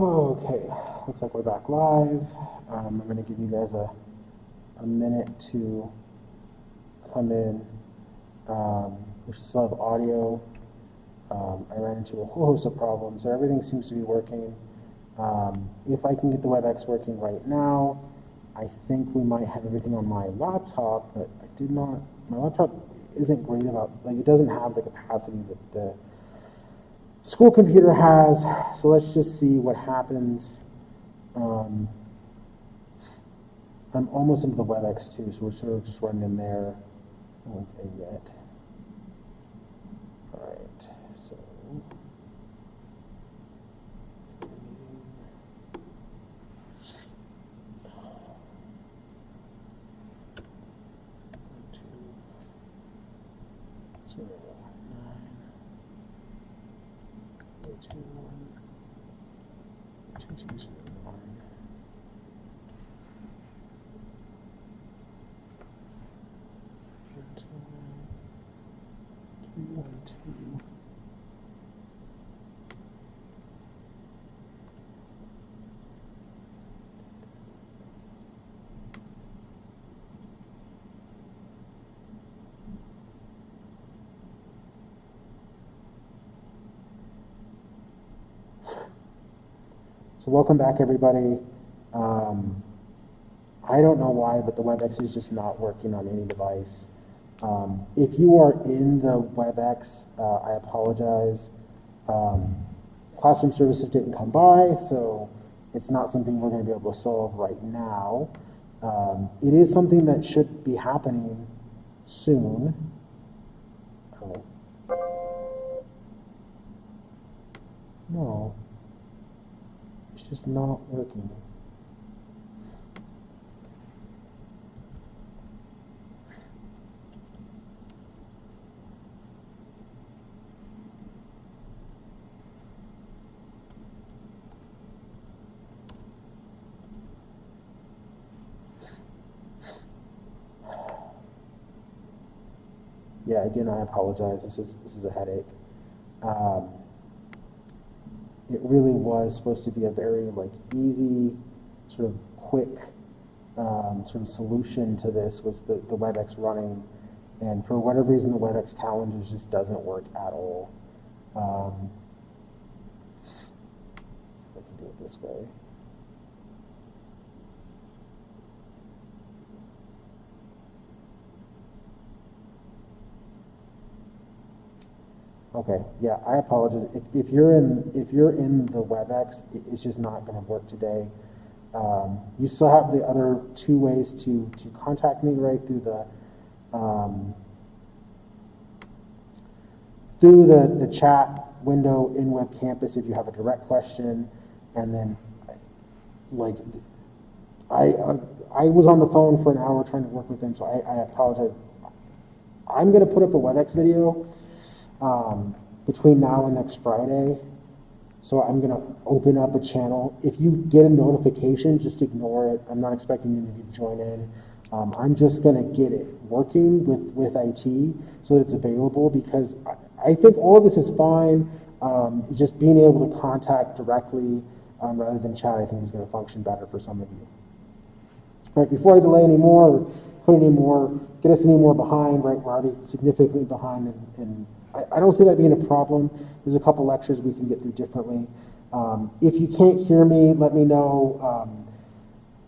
Okay, looks like we're back live. I'm going to give you guys a minute to come in. We should still have audio. I ran into a whole host of problems, so everything seems to be working. If I can get the WebEx working right now, I think we might have everything on my laptop, but I did not. My laptop isn't great about, like, it doesn't have the capacity that the school computer has, so let's just see what happens. I'm almost into the WebEx too, so we're sort of just running in there. No one's in yet. All right, so. So welcome back, everybody. I don't know why, but the WebEx is just not working on any device. If you are in the WebEx, I apologize. Classroom services didn't come by, so it's not something we're going to be able to solve right now. It is something that should be happening soon. Oh. No. It's just not working. Yeah, again, I apologize. This is a headache. It really was supposed to be a very easy, sort of quick sort of solution to this, was the WebEx running, and for whatever reason the WebEx calendar just doesn't work at all. See if I can do it this way. Okay, yeah, I apologize. If you're in the WebEx, it's just not going to work today. You still have the other two ways to contact me, right, through the chat window in Web Campus if you have a direct question, and then I was on the phone for an hour trying to work with them, so I apologize. I'm going to put up a WebEx video between now and next Friday. So I'm going to open up a channel. If you get a notification, just ignore it. I'm not expecting you to join in. I'm just going to get it working with IT so that it's available, because I think all of this is fine. Just being able to contact directly rather than chat, I think, is going to function better for some of you. All right, before I delay any more, get us any more behind, right? We're already significantly behind, and I don't see that being a problem. There's a couple lectures we can get through differently. If you can't hear me, let me know.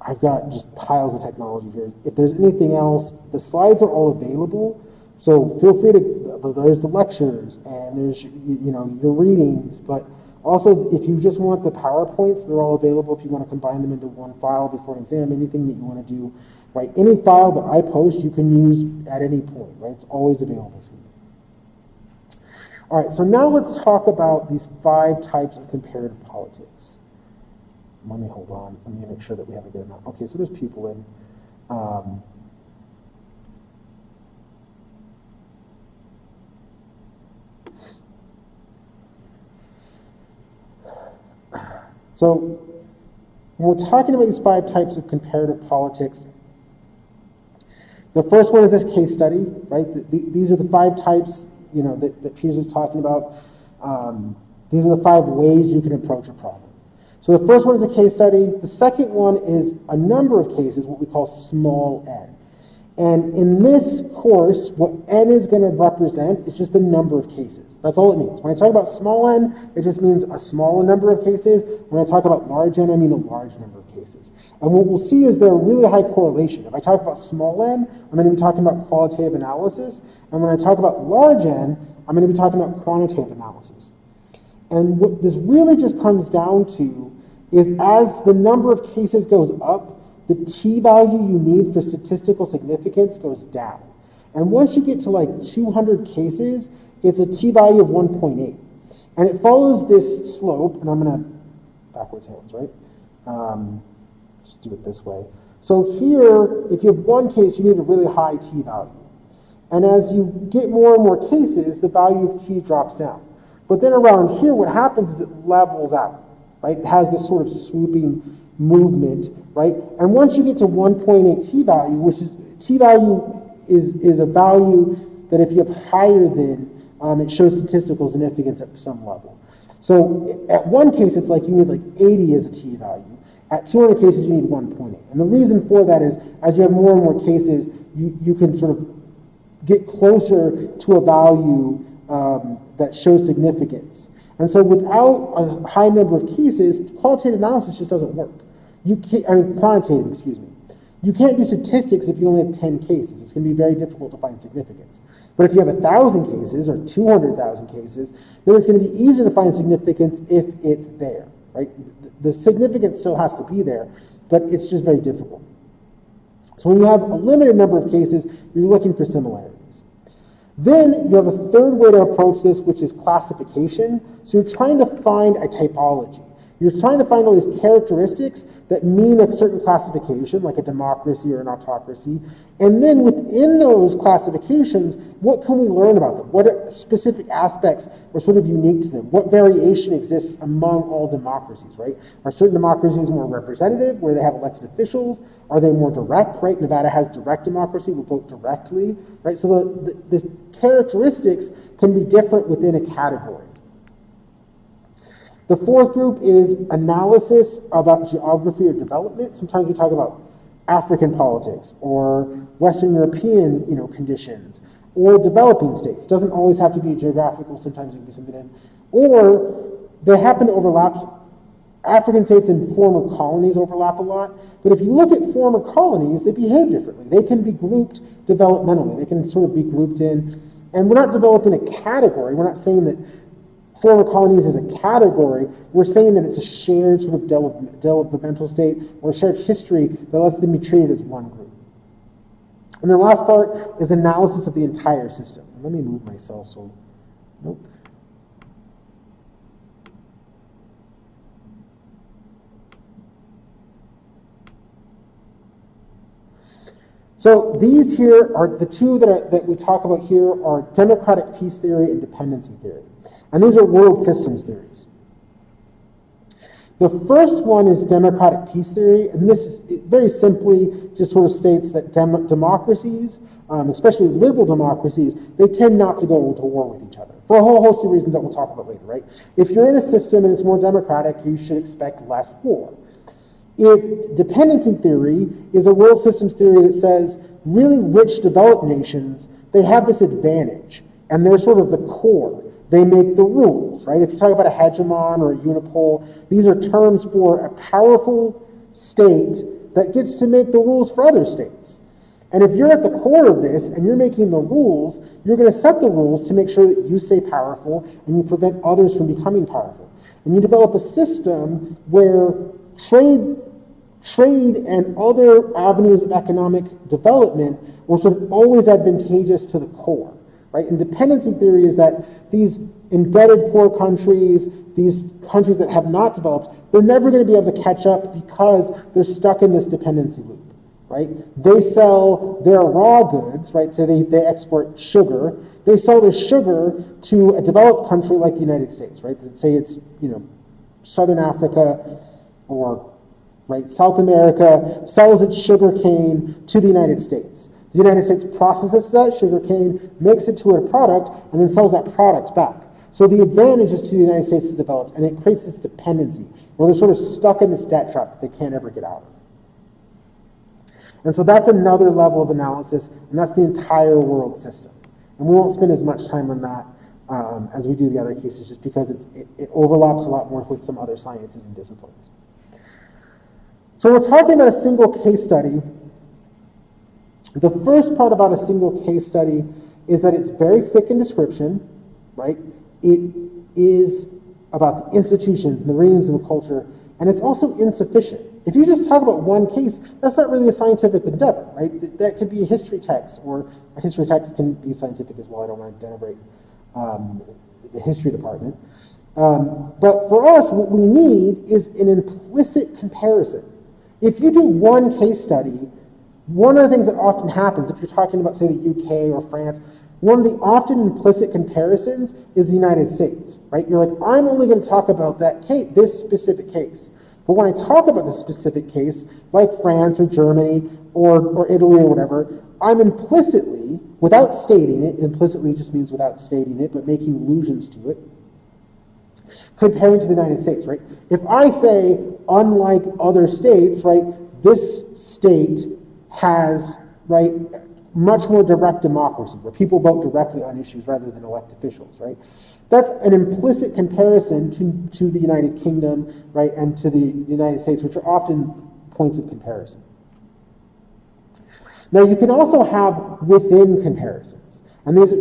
I've got just piles of technology here. If there's anything else, the slides are all available, so feel free to, there's the lectures, and there's your readings, but also if you just want the PowerPoints, they're all available if you want to combine them into one file before an exam, anything that you want to do, right? Any file that I post, you can use at any point, right? It's always available to you. All right, so now let's talk about these 5 types of comparative politics. Let me hold on. Let me make sure that we have a good amount. Okay, so there's people in. So when we're talking about these 5 types of comparative politics, the first one is this case study, right? These are the 5 types, that Peters is talking about. These are the 5 ways you can approach a problem. So the first one is a case study. The second one is a number of cases, what we call small n. And in this course, what n is going to represent is just the number of cases. That's all it means. When I talk about small n, it just means a smaller number of cases. When I talk about large n, I mean a large number of cases. And what we'll see is there a really high correlation. If I talk about small n, I'm going to be talking about qualitative analysis. And when I talk about large n, I'm going to be talking about quantitative analysis. And what this really just comes down to is as the number of cases goes up, the t-value you need for statistical significance goes down. And once you get to like 200 cases, it's a t-value of 1.8. And it follows this slope, and I'm going to, backwards hands, right? Just do it this way. So here, if you have one case, you need a really high t-value. And as you get more and more cases, the value of t drops down. But then around here, what happens is it levels out, right? It has this sort of swooping movement, right? And once you get to 1.8 t-value, which is, t-value is a value that if you have higher than, it shows statistical significance at some level. So at one case, it's like you need like 80 as a t-value. At 200 cases, you need 1.8. And the reason for that is as you have more and more cases, you can sort of get closer to a value that shows significance. And so without a high number of cases, qualitative analysis just doesn't work. Quantitative, excuse me. You can't do statistics if you only have 10 cases. It's going to be very difficult to find significance. But if you have 1,000 cases or 200,000 cases, then it's going to be easier to find significance if it's there, right? The significance still has to be there, but it's just very difficult. So when you have a limited number of cases, you're looking for similarities. Then you have a third way to approach this, which is classification. So you're trying to find a typology. You're trying to find all these characteristics that mean a certain classification, like a democracy or an autocracy. And then within those classifications, what can we learn about them? What specific aspects are sort of unique to them? What variation exists among all democracies, right? Are certain democracies more representative, where they have elected officials? Are they more direct, right? Nevada has direct democracy, we vote directly, right? So the characteristics can be different within a category. The fourth group is analysis about geography or development. Sometimes we talk about African politics or Western European, conditions, or developing states. Doesn't always have to be geographical. Sometimes it can be something in. Or they happen to overlap. African states and former colonies overlap a lot. But if you look at former colonies, they behave differently. They can be grouped developmentally. They can sort of be grouped in. And we're not developing a category. We're not saying that former colonies is a category. We're saying that it's a shared sort of developmental state or a shared history that lets them be treated as one group. And the last part is analysis of the entire system. Let me move myself so, nope. So these here are the two that we talk about here are democratic peace theory and dependency theory. And these are world systems theories. The first one is democratic peace theory, and this is very simply just sort of states that democracies, especially liberal democracies, they tend not to go to war with each other for a whole host of reasons that we'll talk about later, right? If you're in a system and it's more democratic, you should expect less war. If dependency theory is a world systems theory that says really rich developed nations, they have this advantage, and they're sort of the core. They make the rules, right? If you talk about a hegemon or a unipole, these are terms for a powerful state that gets to make the rules for other states. And if you're at the core of this and you're making the rules, you're going to set the rules to make sure that you stay powerful and you prevent others from becoming powerful. And you develop a system where trade and other avenues of economic development were sort of always advantageous to the core. Right? And dependency theory is that these indebted poor countries, these countries that have not developed, they're never going to be able to catch up because they're stuck in this dependency loop, right? They sell their raw goods, right? So they export sugar. They sell their sugar to a developed country like the United States, right? Say it's, Southern Africa or, right, South America sells its sugar cane to the United States. The United States processes that sugar cane, makes it to a product, and then sells that product back. So the advantage is to the United States is developed, and it creates this dependency where they're sort of stuck in this debt trap that they can't ever get out of. And so that's another level of analysis, and that's the entire world system. And we won't spend as much time on that as we do the other cases, just because it overlaps a lot more with some other sciences and disciplines. So we're talking about a single case study. The first part about a single case study is that it's very thick in description, right? It is about the institutions and the regimes and the culture, and it's also insufficient. If you just talk about one case, that's not really a scientific endeavor, right? That could be a history text, or a history text can be scientific as well. I don't want to denigrate the history department. But for us, what we need is an implicit comparison. If you do one case study, one of the things that often happens, if you're talking about, say, the UK or France, one of the often implicit comparisons is the United States, right? You're like, I'm only going to talk about that case, this specific case. But when I talk about this specific case, like France or Germany or Italy or whatever, I'm implicitly, without stating it, implicitly just means without stating it, but making allusions to it, comparing to the United States, right? If I say, unlike other states, right, this state has, right, much more direct democracy, where people vote directly on issues rather than elect officials, right? That's an implicit comparison to the United Kingdom, right, and to the United States, which are often points of comparison. Now, you can also have within comparisons, and these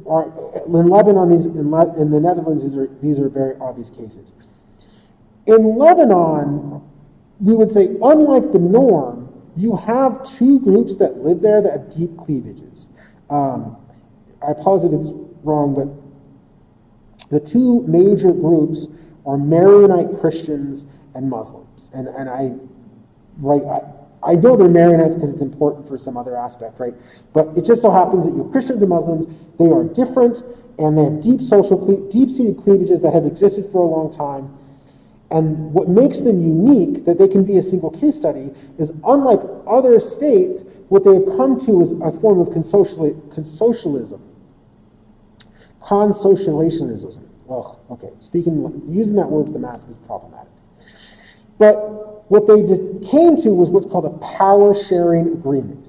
are in Lebanon, in the Netherlands, these are very obvious cases. In Lebanon, we would say, unlike the norm, you have two groups that live there that have deep cleavages. I apologize if it's wrong, but the two major groups are Maronite Christians and Muslims. And I know they're Maronites because it's important for some other aspect, right? But it just so happens that you Christians and Muslims, they are different, and they have deep-seated cleavages that have existed for a long time. And what makes them unique, that they can be a single case study, is unlike other states, what they have come to is a form of consocialism. Consociationism. Oh, okay. Using that word with the mask is problematic. But what they came to was what's called a power-sharing agreement.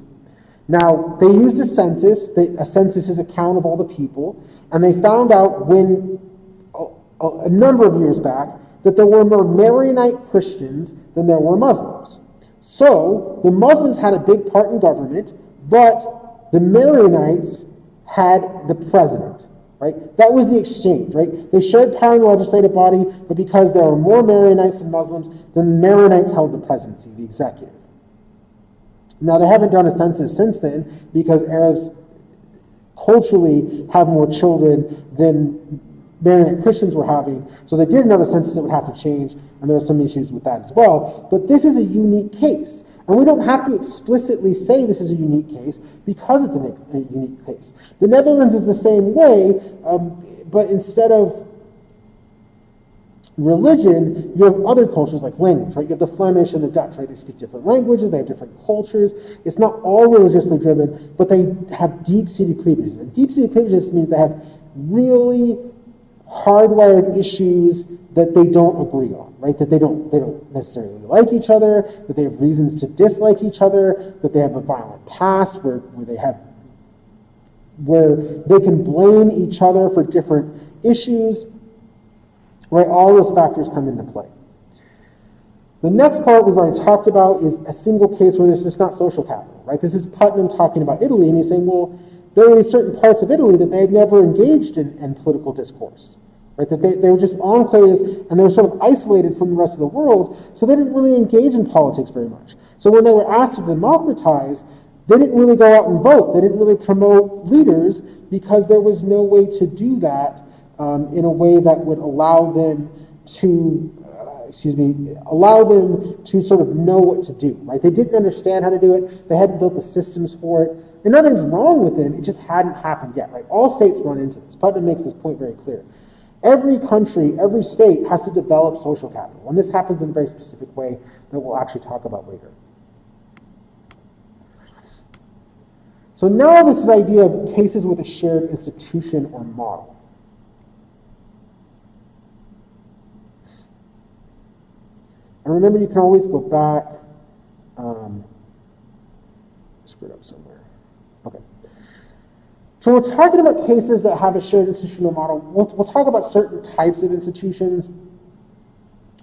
Now, they used a census. A census is a count of all the people, and they found out when a number of years back that there were more Maronite Christians than there were Muslims. So the Muslims had a big part in government, but the Maronites had the president, right? That was the exchange, right? They shared power in the legislative body, but because there are more Maronites than Muslims, the Maronites held the presidency, the executive. Now, they haven't done a census since then because Arabs culturally have more children than Maronite Christians were having, so they did another census that would have to change, and there are some issues with that as well. But this is a unique case, and we don't have to explicitly say this is a unique case because it's a unique case. The Netherlands is the same way, but instead of religion, you have other cultures like language, right? You have the Flemish and the Dutch, right? They speak different languages, they have different cultures. It's not all religiously driven, but they have deep-seated cleavages. And deep-seated cleavages means they have really hardwired issues that they don't agree on, right? That they don't necessarily like each other, that they have reasons to dislike each other, that they have a violent past where they can blame each other for different issues, right? All those factors come into play. The next part we've already talked about is a single case where there's just not social capital, right? This is Putnam talking about Italy, and he's saying, well, there are certain parts of Italy that they had never engaged in political discourse, right? That they were just enclaves, and they were sort of isolated from the rest of the world, so they didn't really engage in politics very much. So when they were asked to democratize, they didn't really go out and vote. They didn't really promote leaders because there was no way to do that in a way that would allow them to sort of know what to do, right? They didn't understand how to do it. They hadn't built the systems for it. And nothing's wrong with them. It just hadn't happened yet, right? All states run into this. Putnam makes this point very clear. Every country, every state has to develop social capital. And this happens in a very specific way that we'll actually talk about later. So now this is idea of cases with a shared institution or model. And remember, you can always go back. Screwed up somewhere. Okay. So we're talking about cases that have a shared institutional model. We'll talk about certain types of institutions,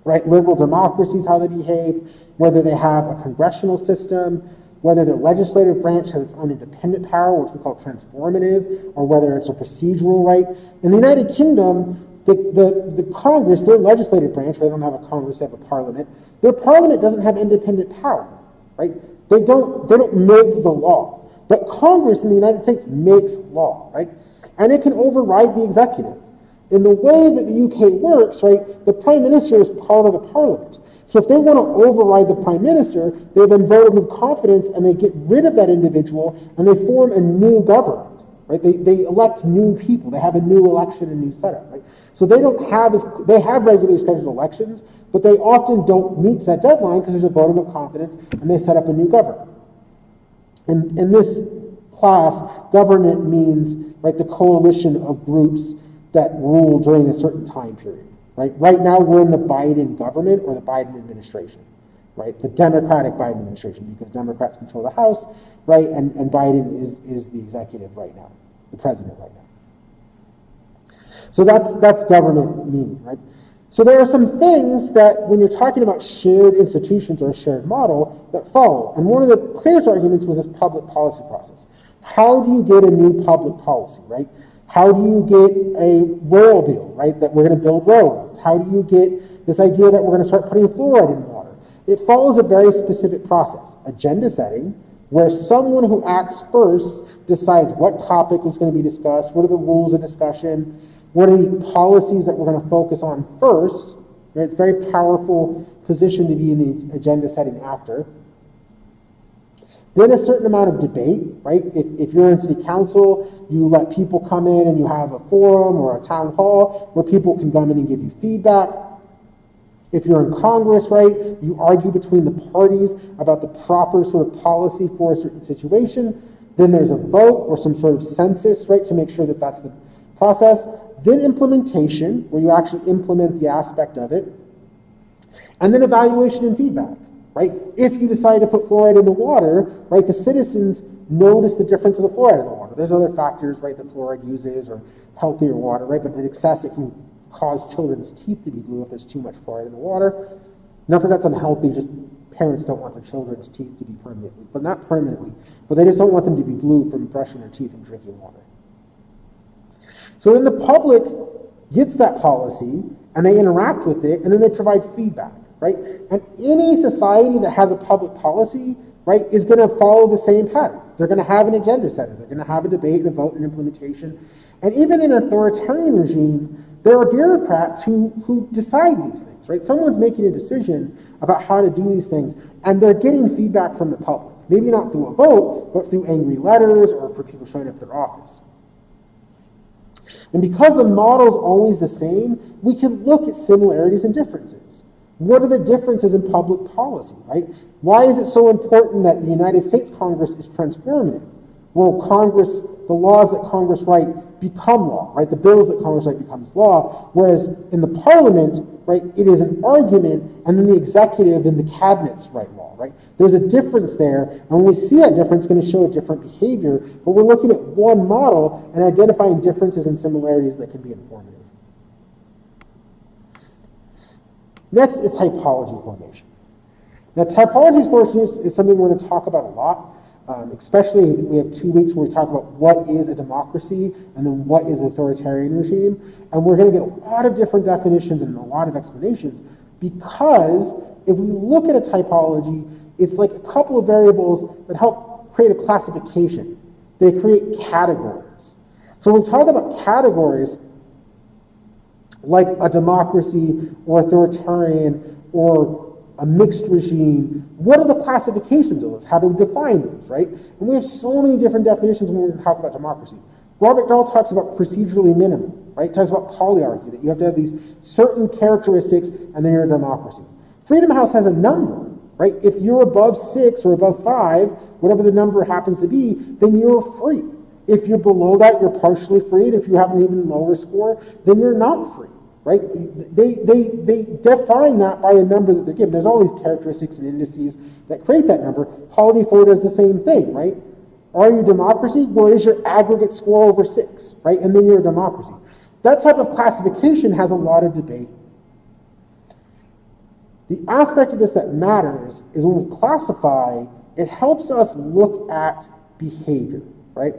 right? Liberal democracies, how they behave, whether they have a congressional system, whether their legislative branch has its own independent power, which we call transformative, or whether it's a procedural right. In the United Kingdom, the Congress, their legislative branch, they don't have a Congress, they have a parliament. Their parliament doesn't have independent power, right? They don't make the law. But Congress in the United States makes law, right? And it can override the executive. In the way that the UK works, right, the Prime Minister is part of the Parliament. So if they want to override the Prime Minister, they've been voted with confidence and they get rid of that individual and they form a new government, right? They elect new people. They have a new election, a new setup, right? So they have regularly scheduled elections, but they often don't meet that deadline because there's a vote of confidence and they set up a new government. In this class, government means, right, the coalition of groups that rule during a certain time period, right? Right now, we're in the Biden government or the Biden administration, right? The Democratic Biden administration, because Democrats control the House, right? And Biden is the executive right now, the president right now. So that's government meaning, right? So there are some things that when you're talking about shared institutions or a shared model that follow. And one of the clearest arguments was this public policy process. How do you get a new public policy, right? How do you get a rail bill, right, that we're going to build railroads? How do you get this idea that we're going to start putting fluoride in water? It follows a very specific process, agenda setting, where someone who acts first decides what topic is going to be discussed, what are the rules of discussion, what are the policies that we're going to focus on first. Right? It's a very powerful position to be in the agenda setting actor. Then a certain amount of debate, right? If you're in city council, you let people come in and you have a forum or a town hall where people can come in and give you feedback. If you're in Congress, right, you argue between the parties about the proper sort of policy for a certain situation. Then there's a vote or some sort of census, right, to make sure that that's the process. Then implementation, where you actually implement the aspect of it. And then evaluation and feedback, right? If you decide to put fluoride in the water, right, the citizens notice the difference of the fluoride in the water. There's other factors, right, that fluoride uses or healthier water, right? But in excess, it can cause children's teeth to be blue if there's too much fluoride in the water. Not that that's unhealthy, just parents don't want their children's teeth to be permanently, but not permanently, but they just don't want them to be blue from brushing their teeth and drinking water. So then the public gets that policy and they interact with it and then they provide feedback, right? And any society that has a public policy, right, is going to follow the same pattern. They're going to have an agenda setter. They're going to have a debate and a vote and implementation. And even in an authoritarian regime, there are bureaucrats who decide these things, right? Someone's making a decision about how to do these things and they're getting feedback from the public. Maybe not through a vote, but through angry letters or for people showing up at their office. And because the model is always the same, we can look at similarities and differences. What are the differences in public policy, right? Why is it so important that the United States Congress is transformative? Well, Congress, the laws that Congress write become law, right? The bills that Congress write becomes law, whereas in the Parliament, right, it is an argument, and then the executive and the cabinets write law, right? There's a difference there, and when we see that difference, it's going to show a different behavior, but we're looking at one model and identifying differences and similarities that can be informative. Next is typology formation. Now, typology formation is something we're going to talk about a lot. Especially, we have 2 weeks where we talk about what is a democracy and then what is an authoritarian regime. And we're going to get a lot of different definitions and a lot of explanations because if we look at a typology, it's like a couple of variables that help create a classification. They create categories. So when we talk about categories, like a democracy or authoritarian or a mixed regime, what are the classifications of those? How do we define those, right? And we have so many different definitions when we talk about democracy. Robert Dahl talks about procedurally minimum, right? Talks about polyarchy, that you have to have these certain characteristics and then you're a democracy. Freedom House has a number, right? If you're above 6 or above 5, whatever the number happens to be, then you're free. If you're below that, you're partially free. And if you have an even lower score, then you're not free. right? They define that by a number that they're given. There's all these characteristics and indices that create that number. Polity 4 does the same thing, right? Are you a democracy? Well, is your aggregate score over 6, right? And then you're a democracy. That type of classification has a lot of debate. The aspect of this that matters is when we classify, it helps us look at behavior, right?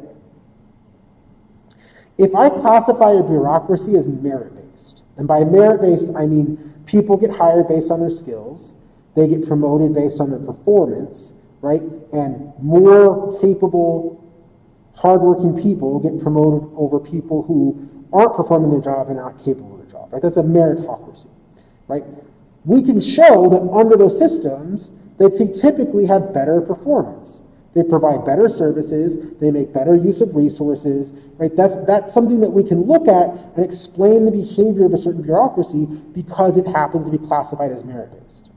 If I classify a bureaucracy as merit-based, and by merit-based I mean people get hired based on their skills, they get promoted based on their performance, right? And more capable, hardworking people get promoted over people who aren't performing their job and aren't capable of their job, right? That's a meritocracy, right? We can show that under those systems, they typically have better performance. They provide better services, they make better use of resources, right? That's something that we can look at and explain the behavior of a certain bureaucracy because it happens to be classified as merit-based.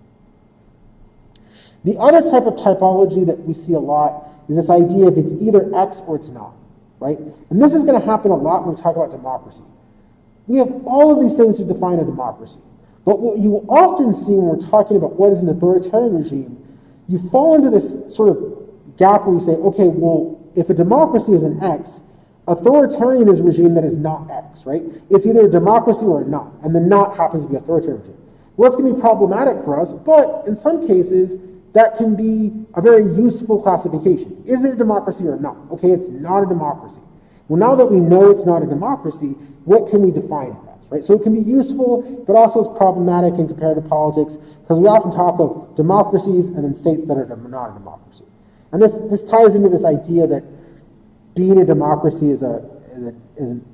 The other type of typology that we see a lot is this idea of it's either X or it's not, right? And this is going to happen a lot when we talk about democracy. We have all of these things to define a democracy. But what you will often see when we're talking about what is an authoritarian regime, you fall into this sort of gap where you say, okay, well, if a democracy is an X, authoritarian is a regime that is not X, right? It's either a democracy or a not, and the not happens to be authoritarian regime. Well, that's going to be problematic for us, but in some cases, that can be a very useful classification. Is it a democracy or not? Okay, it's not a democracy. Well, now that we know it's not a democracy, what can we define it as, right? So it can be useful, but also it's problematic in comparative politics, because we often talk of democracies and then states that are not a democracy. And this ties into this idea that being a democracy is an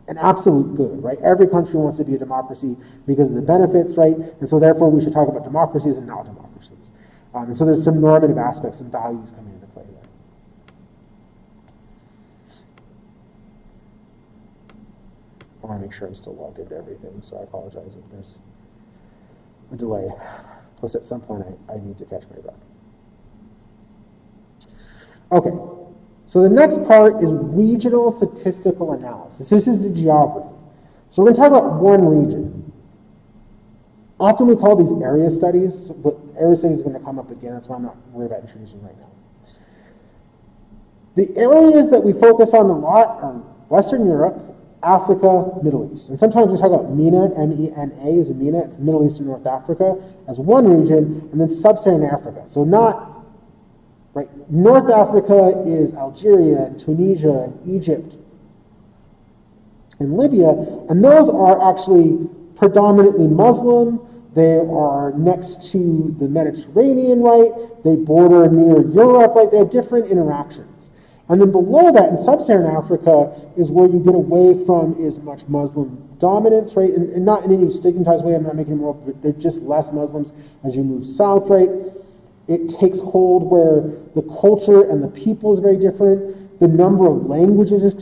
absolute good, right? Every country wants to be a democracy because of the benefits, right? And so therefore we should talk about democracies and not democracies. And so there's some normative aspects and values coming into play there. I want to make sure I'm still logged into everything, so I apologize if there's a delay. Plus at some point I need to catch my breath. Okay, so the next part is regional statistical analysis. This is the geography. So we're going to talk about one region. Often we call these area studies, but area studies is going to come up again. That's why I'm not worried about introducing right now. The areas that we focus on a lot are Western Europe, Africa, Middle East. And sometimes we talk about MENA, M-E-N-A is a MENA, it's Middle East and North Africa as one region, and then Sub-Saharan Africa. So not right. North Africa is Algeria and Tunisia and Egypt and Libya, and those are actually predominantly Muslim. They are next to the Mediterranean, right? They border near Europe, right? They have different interactions. And then below that, in Sub-Saharan Africa, is where you get away from as much Muslim dominance, right? And not in any stigmatized way, I'm not making them wrong, but they're just less Muslims as you move south, right? It takes hold where the culture and the people is very different. The number of languages is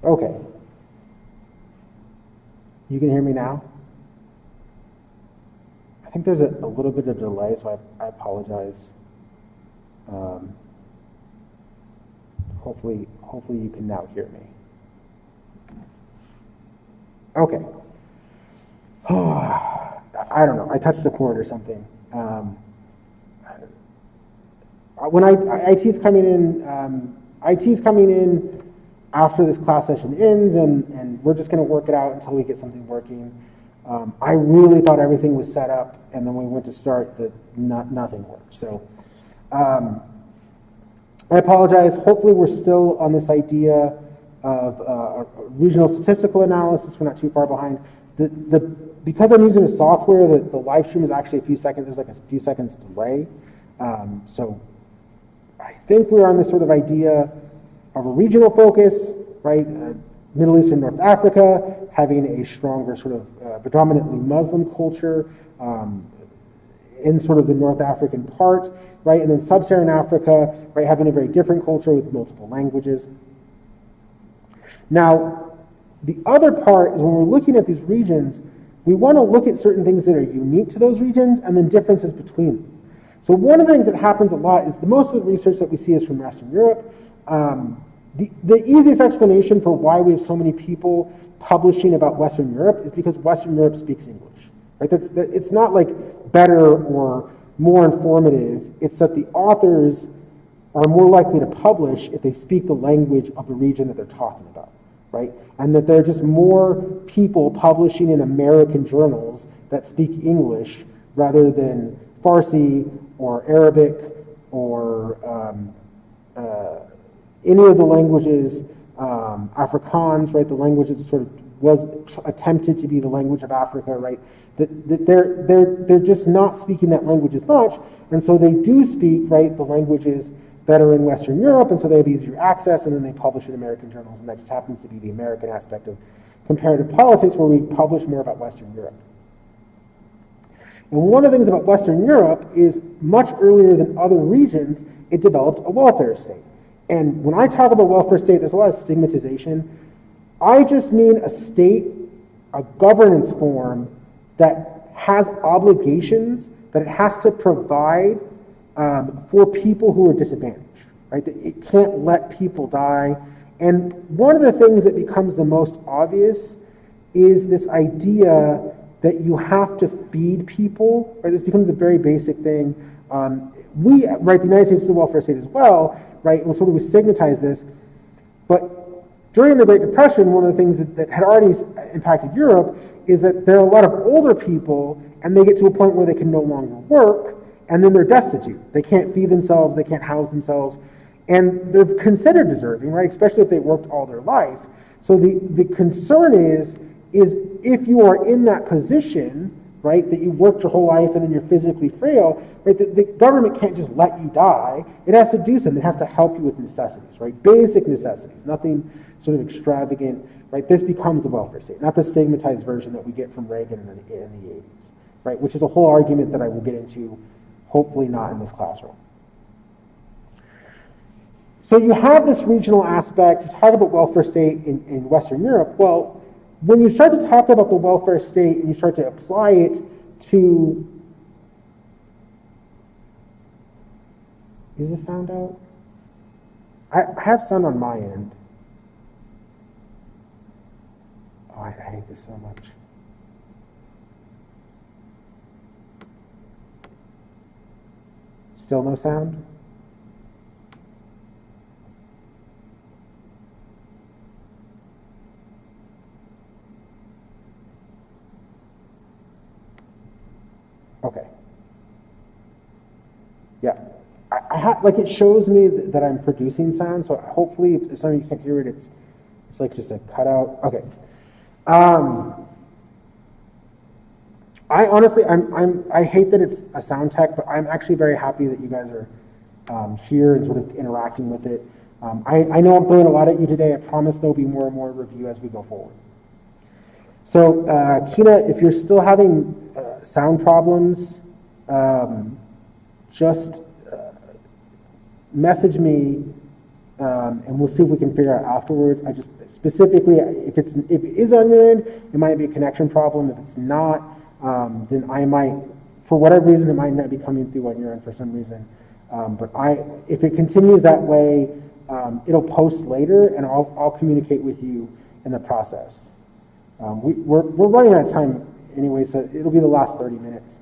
Okay. You can hear me now? I think there's a little bit of delay, so I apologize. Hopefully you can now hear me. Okay. I don't know. I touched the cord or something. When IT's coming in after this class session ends, and we're just going to work it out until we get something working. I really thought everything was set up, and then when we went to start, nothing worked. So I apologize. Hopefully we're still on this idea of regional statistical analysis. We're not too far behind. Because I'm using a software, the live stream is actually a few seconds. There's like a few seconds delay. So I think we're on this sort of idea of a regional focus, right? Middle East and North Africa having a stronger sort of predominantly Muslim culture in sort of the North African part, right? And then Sub-Saharan Africa, right, having a very different culture with multiple languages. Now, the other part is when we're looking at these regions, we want to look at certain things that are unique to those regions and then differences between them. So one of the things that happens a lot is most of the research that we see is from Western Europe. The easiest explanation for why we have so many people publishing about Western Europe is because Western Europe speaks English. Right? It's not like better or more informative. It's that the authors are more likely to publish if they speak the language of the region that they're talking about. Right? And that there are just more people publishing in American journals that speak English rather than Farsi or Arabic or any of the languages, Afrikaans, right? The language that sort of was attempted to be the language of Africa, right? That they're just not speaking that language as much, and so they do speak, right, the languages that are in Western Europe, and so they have easier access, and then they publish in American journals, and that just happens to be the American aspect of comparative politics, where we publish more about Western Europe. And one of the things about Western Europe is much earlier than other regions, it developed a welfare state. And when I talk about welfare state, there's a lot of stigmatization. I just mean a state, a governance form that has obligations that it has to provide for people who are disadvantaged, right? That it can't let people die. And one of the things that becomes the most obvious is this idea that you have to feed people, right? This becomes a very basic thing. Right, the United States is a welfare state as well, right? And sort of we stigmatize this. But during the Great Depression, one of the things that had already impacted Europe is that there are a lot of older people, and they get to a point where they can no longer work, and then they're destitute. They can't feed themselves, they can't house themselves, and they're considered deserving, right? Especially if they worked all their life. So the concern is if you are in that position, right, that you worked your whole life and then you're physically frail, right, the government can't just let you die. It has to do something. It has to help you with necessities, right? Basic necessities, nothing sort of extravagant, right? This becomes the welfare state, not the stigmatized version that we get from Reagan in the 80s, right? Which is a whole argument that I will get into, hopefully not in this classroom. So you have this regional aspect. You talk about welfare state in Western Europe. Well, when you start to talk about the welfare state and you start to apply it to... Is the sound out? I have sound on my end. Oh, I hate this so much. Still no sound? Okay. Yeah. Like it shows me that I'm producing sound, so hopefully if some of you can't hear it, it's like just a cutout. Okay. I honestly, I hate that it's a sound tech, but I'm actually very happy that you guys are here and sort of interacting with it. I know I'm throwing a lot at you today. I promise there'll be more and more review as we go forward. So, Kina, if you're still having sound problems, just message me, and we'll see if we can figure out afterwards. Specifically, if it is on your end, it might be a connection problem. If it's not, then I might, for whatever reason, it might not be coming through on your end for some reason. But if it continues that way, it'll post later, and I'll communicate with you in the process. We're running out of time anyway, so it'll be the last 30 minutes.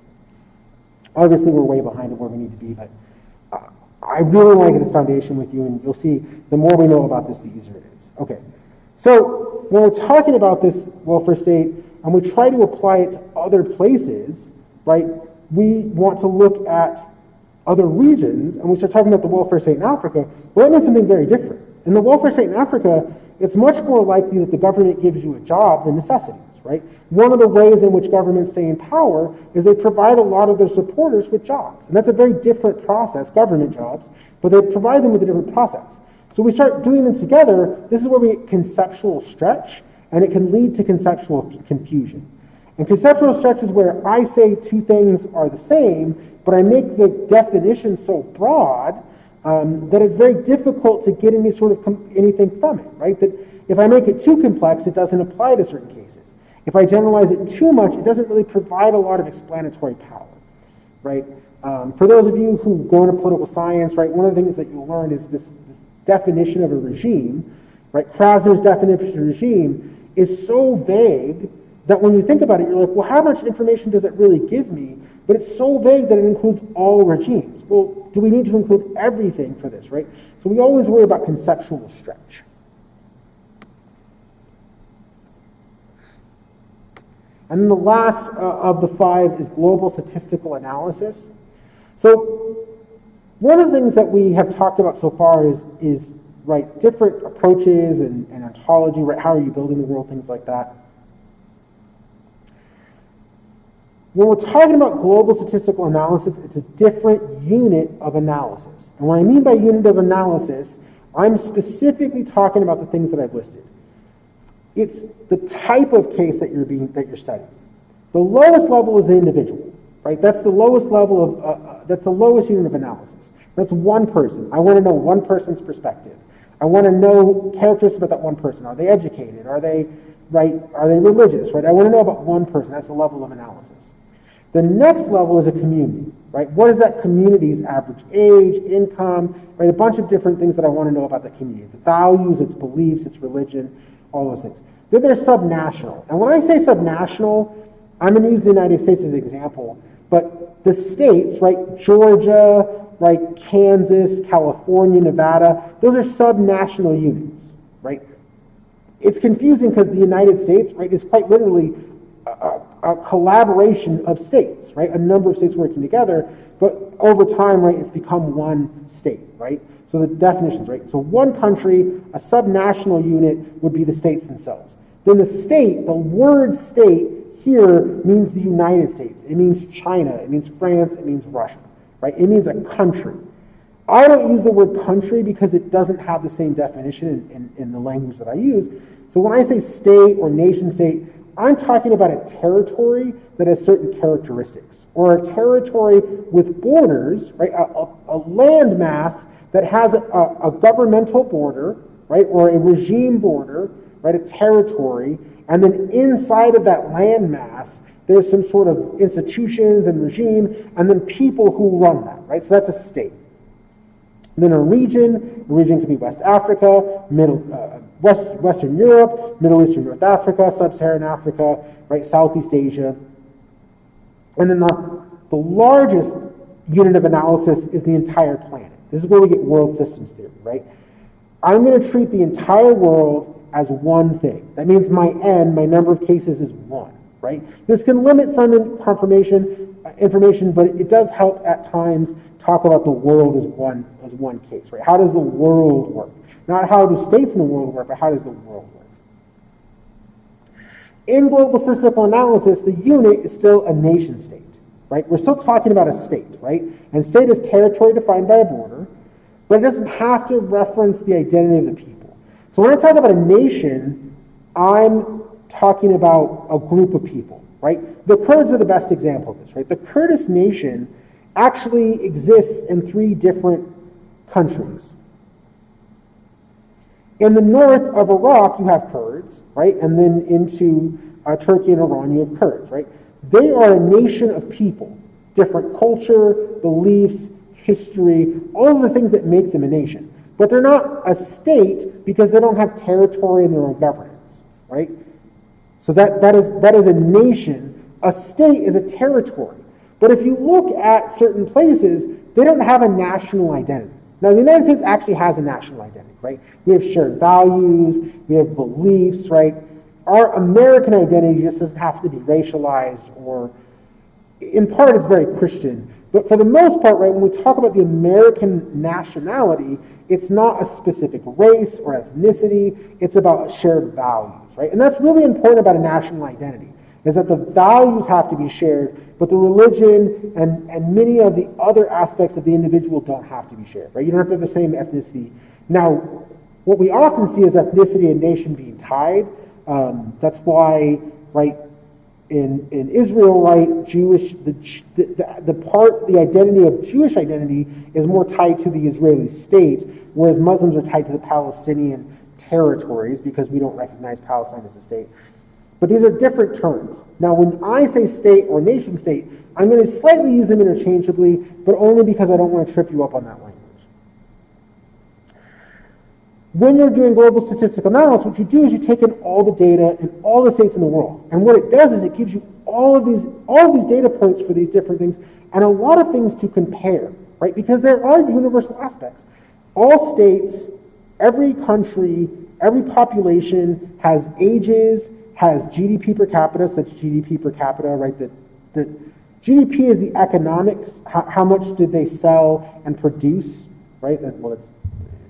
Obviously, we're way behind of where we need to be, but I really want to get this foundation with you, and you'll see the more we know about this, the easier it is. Okay, so when we're talking about this welfare state, and we try to apply it to other places, right, we want to look at other regions, and we start talking about the welfare state in Africa, well, that means something very different. In the welfare state in Africa, it's much more likely that the government gives you a job than necessities, right? One of the ways in which governments stay in power is they provide a lot of their supporters with jobs. And that's a very different process, government jobs, but they provide them with a different process. So we start doing them together, this is where we get conceptual stretch, and it can lead to conceptual confusion. And conceptual stretch is where I say two things are the same, but I make the definition so broad that it's very difficult to get any sort of anything from it, right? That if I make it too complex, it doesn't apply to certain cases. If I generalize it too much, it doesn't really provide a lot of explanatory power, right? For those of you who go into political science, right, one of the things that you'll learn is this definition of a regime, right? Krasner's definition of regime is so vague that when you think about it, you're like, well, how much information does it really give me? But it's so vague that it includes all regimes. Well, do we need to include everything for this, right? So we always worry about conceptual stretch. And then the last of the five is global statistical analysis. So one of the things that we have talked about so far is right, different approaches and ontology, right? How are you building the world, things like that. When we're talking about global statistical analysis, it's a different unit of analysis. And what I mean by unit of analysis, I'm specifically talking about the things that I've listed. It's the type of case that you're studying. The lowest level is the individual, right? That's the lowest level of, that's the lowest unit of analysis. That's one person. I want to know one person's perspective. I want to know characteristics about that one person. Are they educated? Are they, right? Are they religious, right? I want to know about one person. That's the level of analysis. The next level is a community, right? What is that community's average age, income, right? A bunch of different things that I want to know about that community. Its values, its beliefs, its religion, all those things. Then there's subnational. And when I say subnational, I'm going to use the United States as an example, but the states, right? Georgia, right? Kansas, California, Nevada, those are subnational units, right? It's confusing because the United States, right, is quite literally a collaboration of states, right? A number of states working together, but over time, right, it's become one state, right? So the definitions, right? So one country, a subnational unit would be the states themselves. Then the state, the word state here means the United States. It means China, it means France, it means Russia, right? It means a country. I don't use the word country because it doesn't have the same definition in the language that I use. So when I say state or nation state, I'm talking about a territory that has certain characteristics, or a territory with borders, right? A land mass that has a governmental border, right? Or a regime border, right? A territory, and then inside of that land mass, there's some sort of institutions and regime, and then people who run that, right? So that's a state. Then a region could be West Africa, Western Europe, Middle Eastern North Africa, Sub-Saharan Africa, right, Southeast Asia. And then the largest unit of analysis is the entire planet. This is where we get world systems theory, right? I'm going to treat the entire world as one thing. That means my n, my number of cases, is one, right? This can limit some information, but it does help at times talk about the world as one case, right? How does the world work? Not how do states in the world work, but how does the world work? In global statistical analysis, the unit is still a nation state, right? We're still talking about a state, right? And state is territory defined by a border, but it doesn't have to reference the identity of the people. So when I talk about a nation, I'm talking about a group of people, right? The Kurds are the best example of this, right? The Kurdish nation actually exists in 3 different countries. In the north of Iraq, you have Kurds, right? And then into Turkey and Iran, you have Kurds, right? They are a nation of people, different culture, beliefs, history, all of the things that make them a nation. But they're not a state because they don't have territory and their own governance, right? So that is a nation. A state is a territory. But if you look at certain places, they don't have a national identity. Now, the United States actually has a national identity, right? We have shared values, we have beliefs, right? Our American identity just doesn't have to be racialized, or in part it's very Christian. But for the most part, right, when we talk about the American nationality, it's not a specific race or ethnicity, it's about shared values, right? And that's really important about a national identity, is that the values have to be shared, but the religion and many of the other aspects of the individual don't have to be shared, right? You don't have to have the same ethnicity. Now, what we often see is ethnicity and nation being tied. That's why, right, in Israel, right, the identity of Jewish identity is more tied to the Israeli state, whereas Muslims are tied to the Palestinian territories because we don't recognize Palestine as a state. But these are different terms. Now, when I say state or nation state, I'm going to slightly use them interchangeably, but only because I don't want to trip you up on that language. When you're doing global statistical analysis, what you do is you take in all the data in all the states in the world. And what it does is it gives you all of these data points for these different things and a lot of things to compare, right? Because there are universal aspects. All states, every country, every population has ages, has GDP per capita, so that's GDP per capita, right? That GDP is the economics, how much did they sell and produce, right? That's a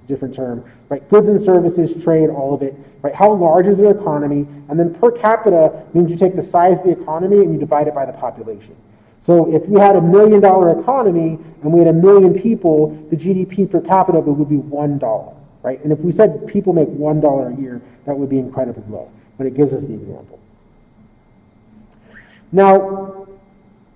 different term, right? Goods and services, trade, all of it, right? How large is their economy? And then per capita means you take the size of the economy and you divide it by the population. So if we had $1 million economy and we had 1 million people, the GDP per capita would be $1, right? And if we said people make $1 a year, that would be incredibly low. But it gives us the example. Now,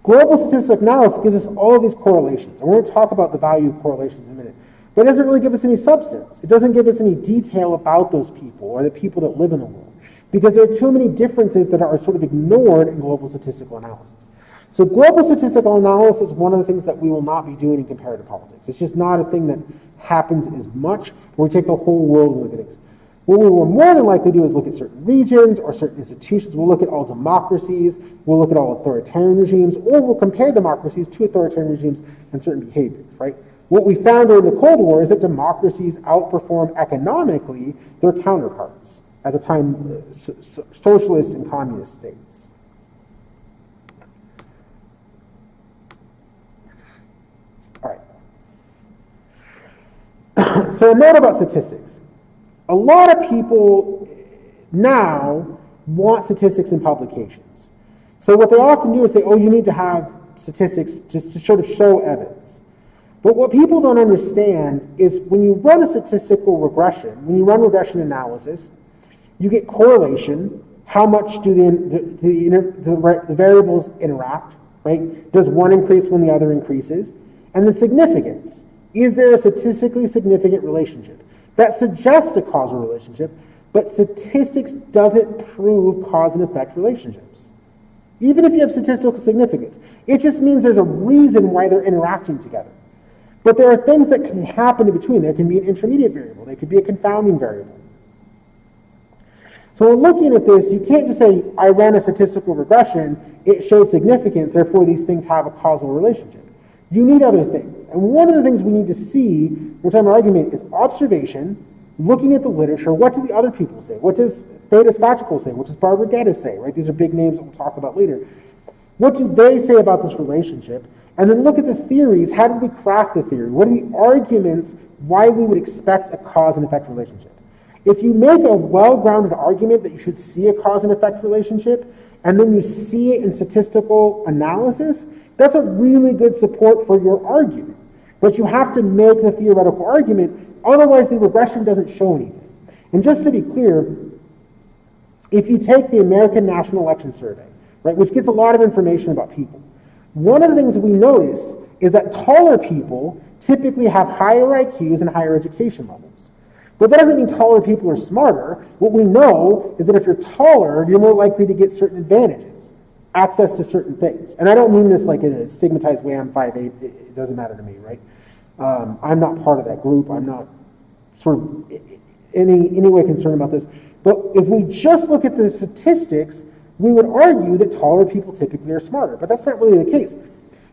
global statistical analysis gives us all of these correlations. And we're going to talk about the value of correlations in a minute. But it doesn't really give us any substance. It doesn't give us any detail about those people or the people that live in the world. Because there are too many differences that are sort of ignored in global statistical analysis. So global statistical analysis is one of the things that we will not be doing in comparative politics. It's just not a thing that happens as much where we take the whole world and look at things. What we will more than likely do is look at certain regions or certain institutions. We'll look at all democracies, we'll look at all authoritarian regimes, or we'll compare democracies to authoritarian regimes and certain behaviors, right? What we found during the Cold War is that democracies outperform economically their counterparts at the time, socialist and communist states. All right. So a note about statistics. A lot of people now want statistics in publications. So what they often do is say, oh, you need to have statistics to sort of show evidence. But what people don't understand is when you run a statistical regression, when you run regression analysis, you get correlation. How much do the variables interact, right? Does one increase when the other increases? And then significance. Is there a statistically significant relationship? That suggests a causal relationship, but statistics doesn't prove cause and effect relationships. Even if you have statistical significance, it just means there's a reason why they're interacting together. But there are things that can happen in between. There can be an intermediate variable. There could be a confounding variable. So when looking at this, you can't just say, I ran a statistical regression, it showed significance, therefore these things have a causal relationship. You need other things. And one of the things we need to see, which I'm arguing, is observation, looking at the literature. What do the other people say? What does Theda Skocpol say? What does Barbara Geddes say? Right? These are big names that we'll talk about later. What do they say about this relationship? And then look at the theories. How did we craft the theory? What are the arguments why we would expect a cause and effect relationship? If you make a well-grounded argument that you should see a cause and effect relationship, and then you see it in statistical analysis, that's a really good support for your argument. But you have to make the theoretical argument, otherwise the regression doesn't show anything. And just to be clear, if you take the American National Election Survey, right, which gets a lot of information about people, one of the things we notice is that taller people typically have higher IQs and higher education levels. But that doesn't mean taller people are smarter. What we know is that if you're taller, you're more likely to get certain advantages, access to certain things. And I don't mean this like in a stigmatized way. I'm 5'8", it doesn't matter to me, right? I'm not part of that group. I'm not sort of any way concerned about this. But if we just look at the statistics, we would argue that taller people typically are smarter. But that's not really the case.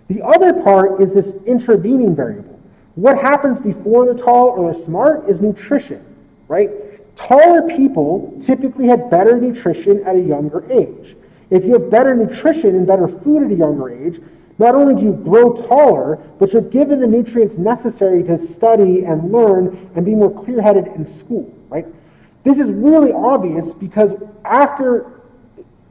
The other part is this intervening variable. What happens before they're tall or they're smart is nutrition, right? Taller people typically had better nutrition at a younger age. If you have better nutrition and better food at a younger age, not only do you grow taller, but you're given the nutrients necessary to study and learn and be more clear-headed in school, right? This is really obvious because after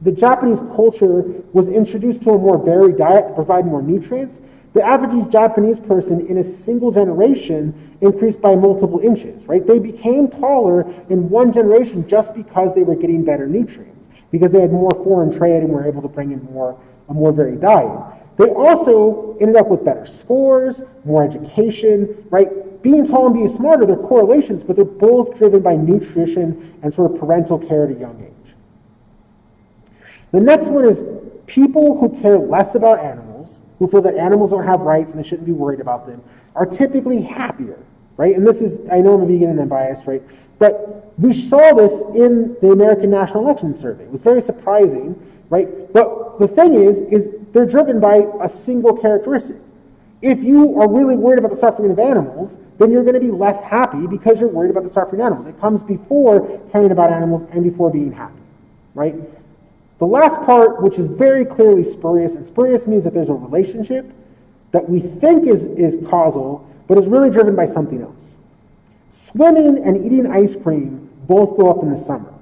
the Japanese culture was introduced to a more varied diet that provided more nutrients, the average Japanese person in a single generation increased by multiple inches, right? They became taller in one generation just because they were getting better nutrients, because they had more foreign trade and were able to bring in a more varied diet. They also ended up with better scores, more education, right? Being tall and being smarter, they're correlations, but they're both driven by nutrition and sort of parental care at a young age. The next one is people who care less about animals, who feel that animals don't have rights and they shouldn't be worried about them, are typically happier, right? And this is, I know I'm a vegan and I'm biased, right? But we saw this in the American National Election Survey. It was very surprising, right? But the thing is they're driven by a single characteristic. If you are really worried about the suffering of animals, then you're going to be less happy because you're worried about the suffering of animals. It comes before caring about animals and before being happy, right? The last part, which is very clearly spurious, and spurious means that there's a relationship that we think is causal, but is really driven by something else. Swimming and eating ice cream both go up in the summer.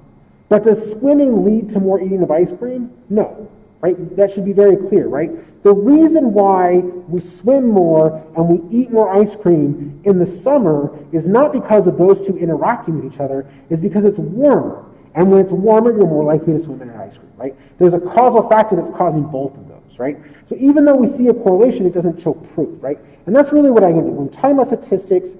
But does swimming lead to more eating of ice cream? No, right? That should be very clear, right? The reason why we swim more and we eat more ice cream in the summer is not because of those two interacting with each other, it's because it's warmer. And when it's warmer, you're more likely to swim in an ice cream, right? There's a causal factor that's causing both of those, right? So even though we see a correlation, it doesn't show proof, right? And that's really what I can do. When talking about statistics,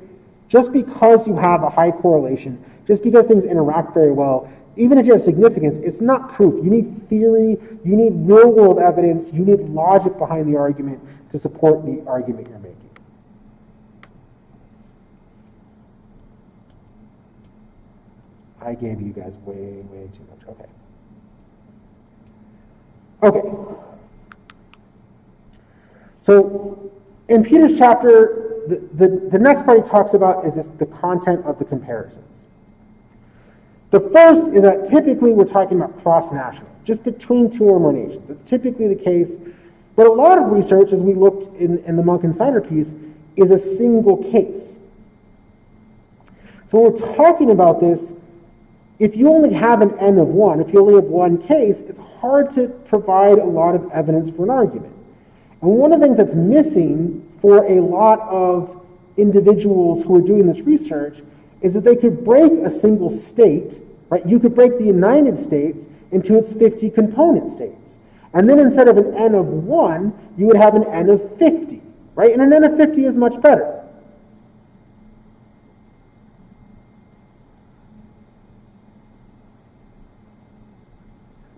just because you have a high correlation, just because things interact very well, even if you have significance, it's not proof. You need theory, you need real-world evidence, you need logic behind the argument to support the argument you're making. I gave you guys way too much. Okay. So in Peter's chapter, the next part he talks about is the content of the comparisons. The first is that typically we're talking about cross-national, just between two or more nations. It's typically the case, but a lot of research, as we looked in the Monk and Steiner piece, is a single case. So when we're talking about this, if you only have an N of one, if you only have one case, it's hard to provide a lot of evidence for an argument. And one of the things that's missing for a lot of individuals who are doing this research is that they could break a single state, right? You could break the United States into its 50 component states. And then instead of an N of 1, you would have an N of 50, right? And an N of 50 is much better.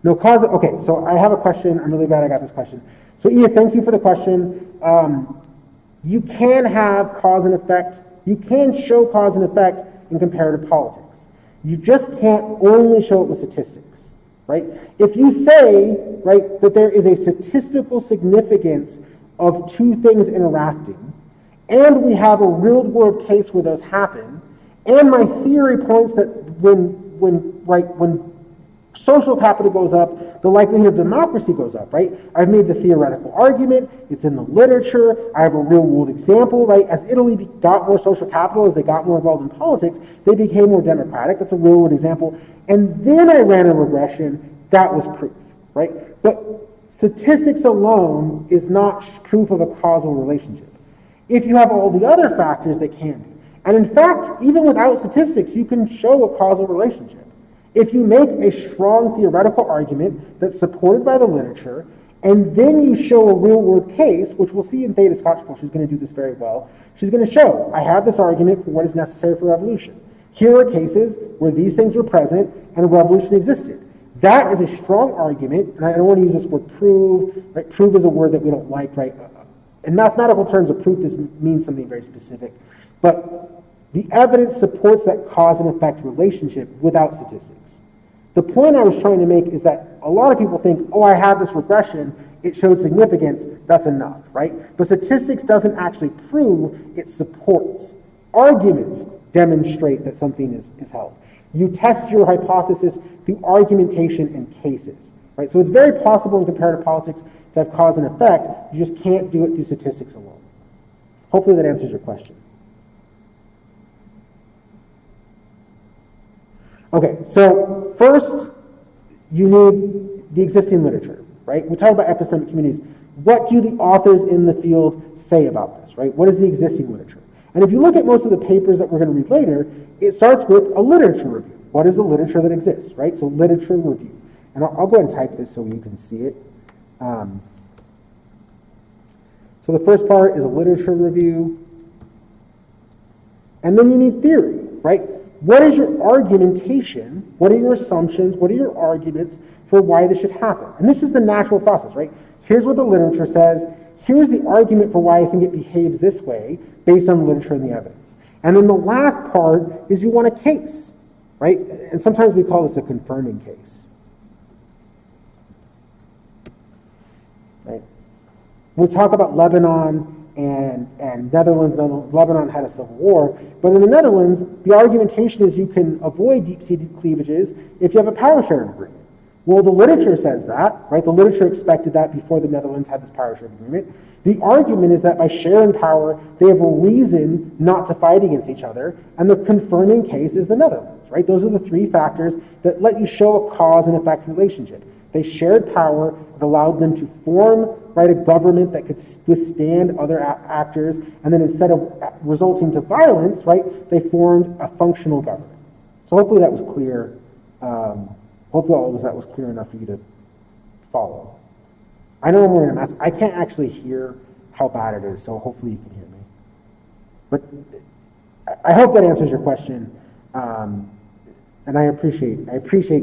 No cause, okay, so I have a question. I'm really glad I got this question. So Edith, thank you for the question. You can have cause and effect. You can show cause and effect in comparative politics. You just can't only show it with statistics, right? If you say, right, that there is a statistical significance of two things interacting, and we have a real-world case where those happen, and my theory points that when social capital goes up, the likelihood of democracy goes up, right? I've made the theoretical argument, it's in the literature, I have a real-world example, right? As Italy got more social capital, as they got more involved in politics, they became more democratic, that's a real-world example. And then I ran a regression, that was proof, right? But statistics alone is not proof of a causal relationship. If you have all the other factors, they can be. And in fact, even without statistics, you can show a causal relationship. If you make a strong theoretical argument that's supported by the literature, and then you show a real-world case, which we'll see in Theda Skocpol, she's going to do this very well, she's going to show, I have this argument for what is necessary for evolution. Here are cases where these things were present and a revolution existed. That is a strong argument, and I don't want to use this word prove, right? Prove is a word that we don't like, right? In mathematical terms, a proof means something very specific. But the evidence supports that cause and effect relationship without statistics. The point I was trying to make is that a lot of people think, oh, I had this regression, it showed significance, that's enough, right? But statistics doesn't actually prove, it supports. Arguments demonstrate that something is held. You test your hypothesis through argumentation and cases, right? So it's very possible in comparative politics to have cause and effect. You just can't do it through statistics alone. Hopefully that answers your question. Okay, so first, you need the existing literature, right? We talk about epistemic communities. What do the authors in the field say about this, right? What is the existing literature? And if you look at most of the papers that we're going to read later, it starts with a literature review. What is the literature that exists, right? So literature review. And I'll go ahead and type this so you can see it. So the first part is a literature review. And then you need theory, right? What is your argumentation? What are your assumptions? What are your arguments for why this should happen? And this is the natural process, right? Here's what the literature says. Here's the argument for why I think it behaves this way based on the literature and the evidence. And then the last part is you want a case, right? And sometimes we call this a confirming case. Right? We talk about Lebanon and Netherlands, Lebanon had a civil war, but in the Netherlands, the argumentation is you can avoid deep-seated cleavages if you have a power-sharing agreement. Well, the literature says that, right? The literature expected that before the Netherlands had this power-sharing agreement. The argument is that by sharing power, they have a reason not to fight against each other, and the confirming case is the Netherlands, right? Those are the three factors that let you show a cause and effect relationship. They shared power, it allowed them to form, right, a government that could withstand other actors, and then instead of resulting to violence, right, they formed a functional government. So hopefully that was clear. Hopefully all of that was clear enough for you to follow. I know I'm wearing a mask. I can't actually hear how bad it is, so hopefully you can hear me. But I hope that answers your question. And I appreciate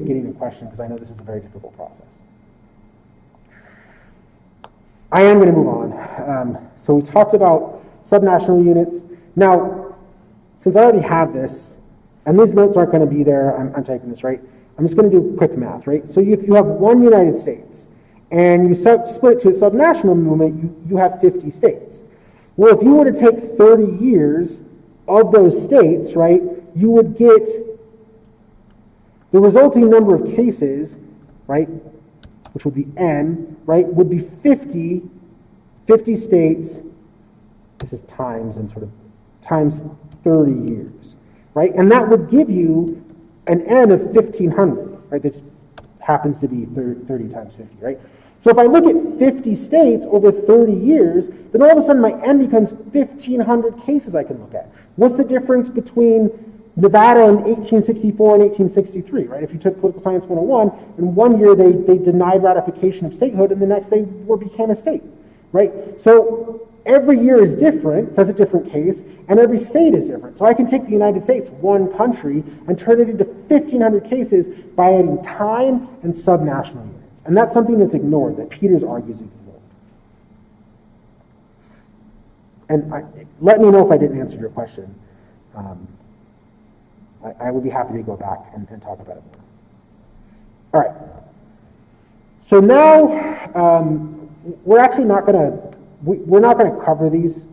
getting a question because I know this is a very difficult process. I am going to move on. So we talked about subnational units. Now, since I already have this, and these notes aren't going to be there, I'm typing this, right? I'm just going to do quick math, right? So if you have one United States, and you split it to a subnational movement, you have 50 states. Well, if you were to take 30 years of those states, right, you would get the resulting number of cases, right, which would be N, right, would be 50 states, this is times and sort of times 30 years, right? And that would give you an N of 1,500, right? That happens to be 30 times 50, right? So if I look at 50 states over 30 years, then all of a sudden my N becomes 1,500 cases I can look at. What's the difference between Nevada in 1864 and 1863, right? If you took Political Science 101, in one year they denied ratification of statehood, and the next they became a state, right? So every year is different, that's a different case, and every state is different. So I can take the United States, one country, and turn it into 1,500 cases by adding time and subnational units. And that's something that's ignored, that Peters argues is ignored. And let me know if I didn't answer your question. I would be happy to go back and talk about it more. All right. So now we're actually not going to we're not going to cover these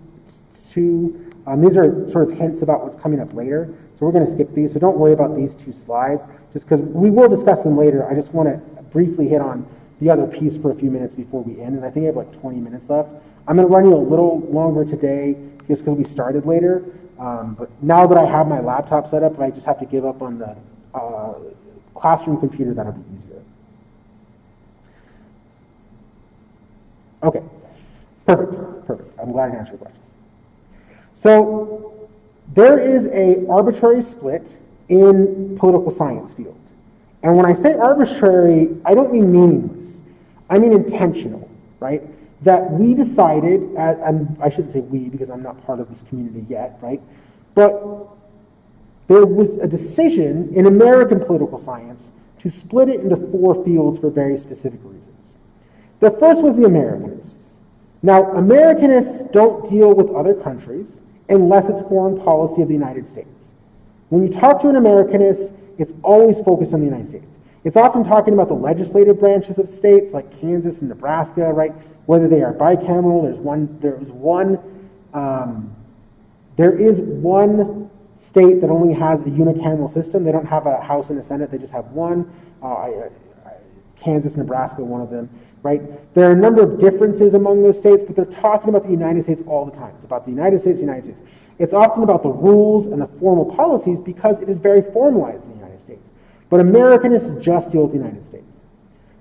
two. These are sort of hints about what's coming up later. So we're going to skip these. So don't worry about these two slides, just because we will discuss them later. I just want to briefly hit on the other piece for a few minutes before we end. And I think I have like 20 minutes left. I'm going to run you a little longer today just because we started later. But now that I have my laptop set up, I just have to give up on the classroom computer, that'll be easier. Okay, perfect. I'm glad I answered your question. So there is a arbitrary split in political science field. And when I say arbitrary, I don't mean meaningless. I mean intentional, right? That we decided, and I shouldn't say we because I'm not part of this community yet, right? But there was a decision in American political science to split it into 4 fields for very specific reasons. The first was the Americanists. Now, Americanists don't deal with other countries unless it's foreign policy of the United States. When you talk to an Americanist, it's always focused on the United States. It's often talking about the legislative branches of states like Kansas and Nebraska, right? Whether they are bicameral, there is one state that only has a unicameral system. They don't have a House and a Senate, they just have one. Kansas, Nebraska, one of them, right? There are a number of differences among those states, but they're talking about the United States all the time. It's about the United States, United States. It's often about the rules and the formal policies because it is very formalized in the United States. But Americanists just deal with the United States.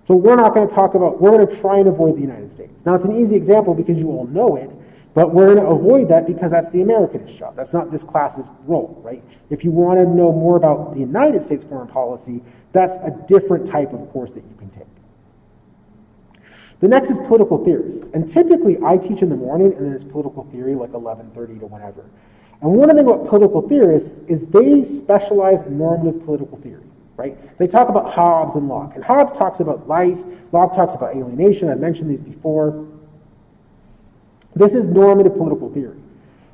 So we're going to try and avoid the United States. Now, it's an easy example because you all know it, but we're going to avoid that because that's the Americanist job. That's not this class's role, right? If you want to know more about the United States foreign policy, that's a different type of course that you can take. The next is political theorists. And typically I teach in the morning and then it's political theory like 11:30 to whenever. And one of the things about political theorists is they specialize in normative political theory, right? They talk about Hobbes and Locke. And Hobbes talks about life. Locke talks about alienation. I mentioned these before. This is normative political theory.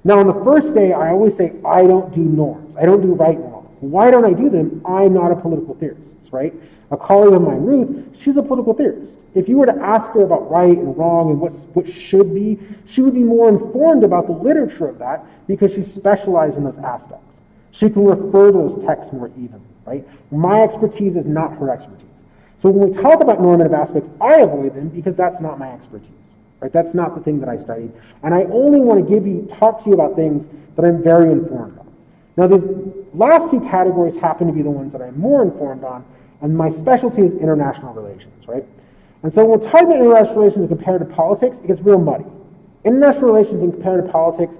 Now, on the first day, I always say, I don't do norms. I don't do right and wrong. Why don't I do them? I'm not a political theorist, right? A colleague of mine, Ruth, she's a political theorist. If you were to ask her about right and wrong and what should be, she would be more informed about the literature of that because she's specialized in those aspects. She can refer to those texts more evenly, right? My expertise is not her expertise. So when we talk about normative aspects, I avoid them because that's not my expertise. Right? That's not the thing that I studied. And I only want to talk to you about things that I'm very informed on. Now, these last 2 categories happen to be the ones that I'm more informed on, and my specialty is international relations, right? And so when we're talking about international relations and comparative politics, it gets real muddy. International relations and comparative politics,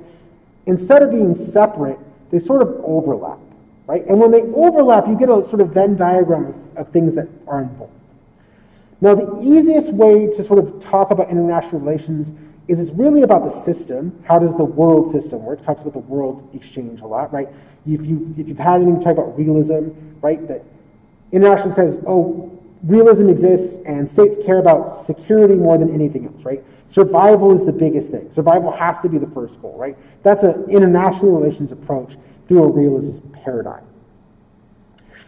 instead of being separate, they sort of overlap, right? And when they overlap, you get a sort of Venn diagram of things that are involved. Now, the easiest way to sort of talk about international relations is it's really about the system. How does the world system work? It talks about the world exchange a lot, right? If you've had anything talk about realism, right, that international says, oh, realism exists and states care about security more than anything else, right? Survival is the biggest thing. Survival has to be the first goal, right? That's an international relations approach through a realist paradigm.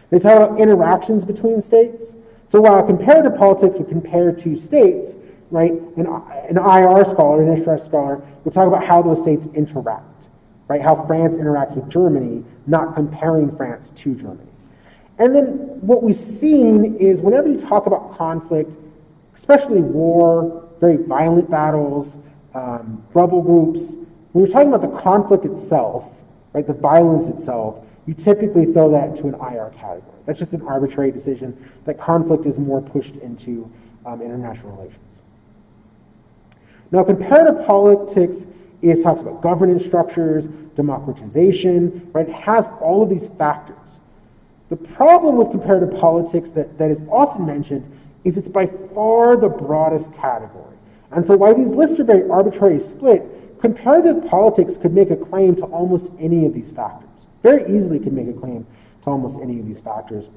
They talk about interactions between states. So while comparative politics would compare 2 states, right, an IR scholar, an interest scholar, will talk about how those states interact, right, how France interacts with Germany, not comparing France to Germany. And then what we've seen is whenever you talk about conflict, especially war, very violent battles, rebel groups, when you're talking about the conflict itself, right, the violence itself, you typically throw that into an IR category. That's just an arbitrary decision that conflict is more pushed into international relations. Now, comparative politics talks about governance structures, democratization, right? It has all of these factors. The problem with comparative politics that is often mentioned is it's by far the broadest category. And so while these lists are very arbitrarily split, comparative politics could make a claim to almost any of these factors. Very easily could make a claim to almost any of these factors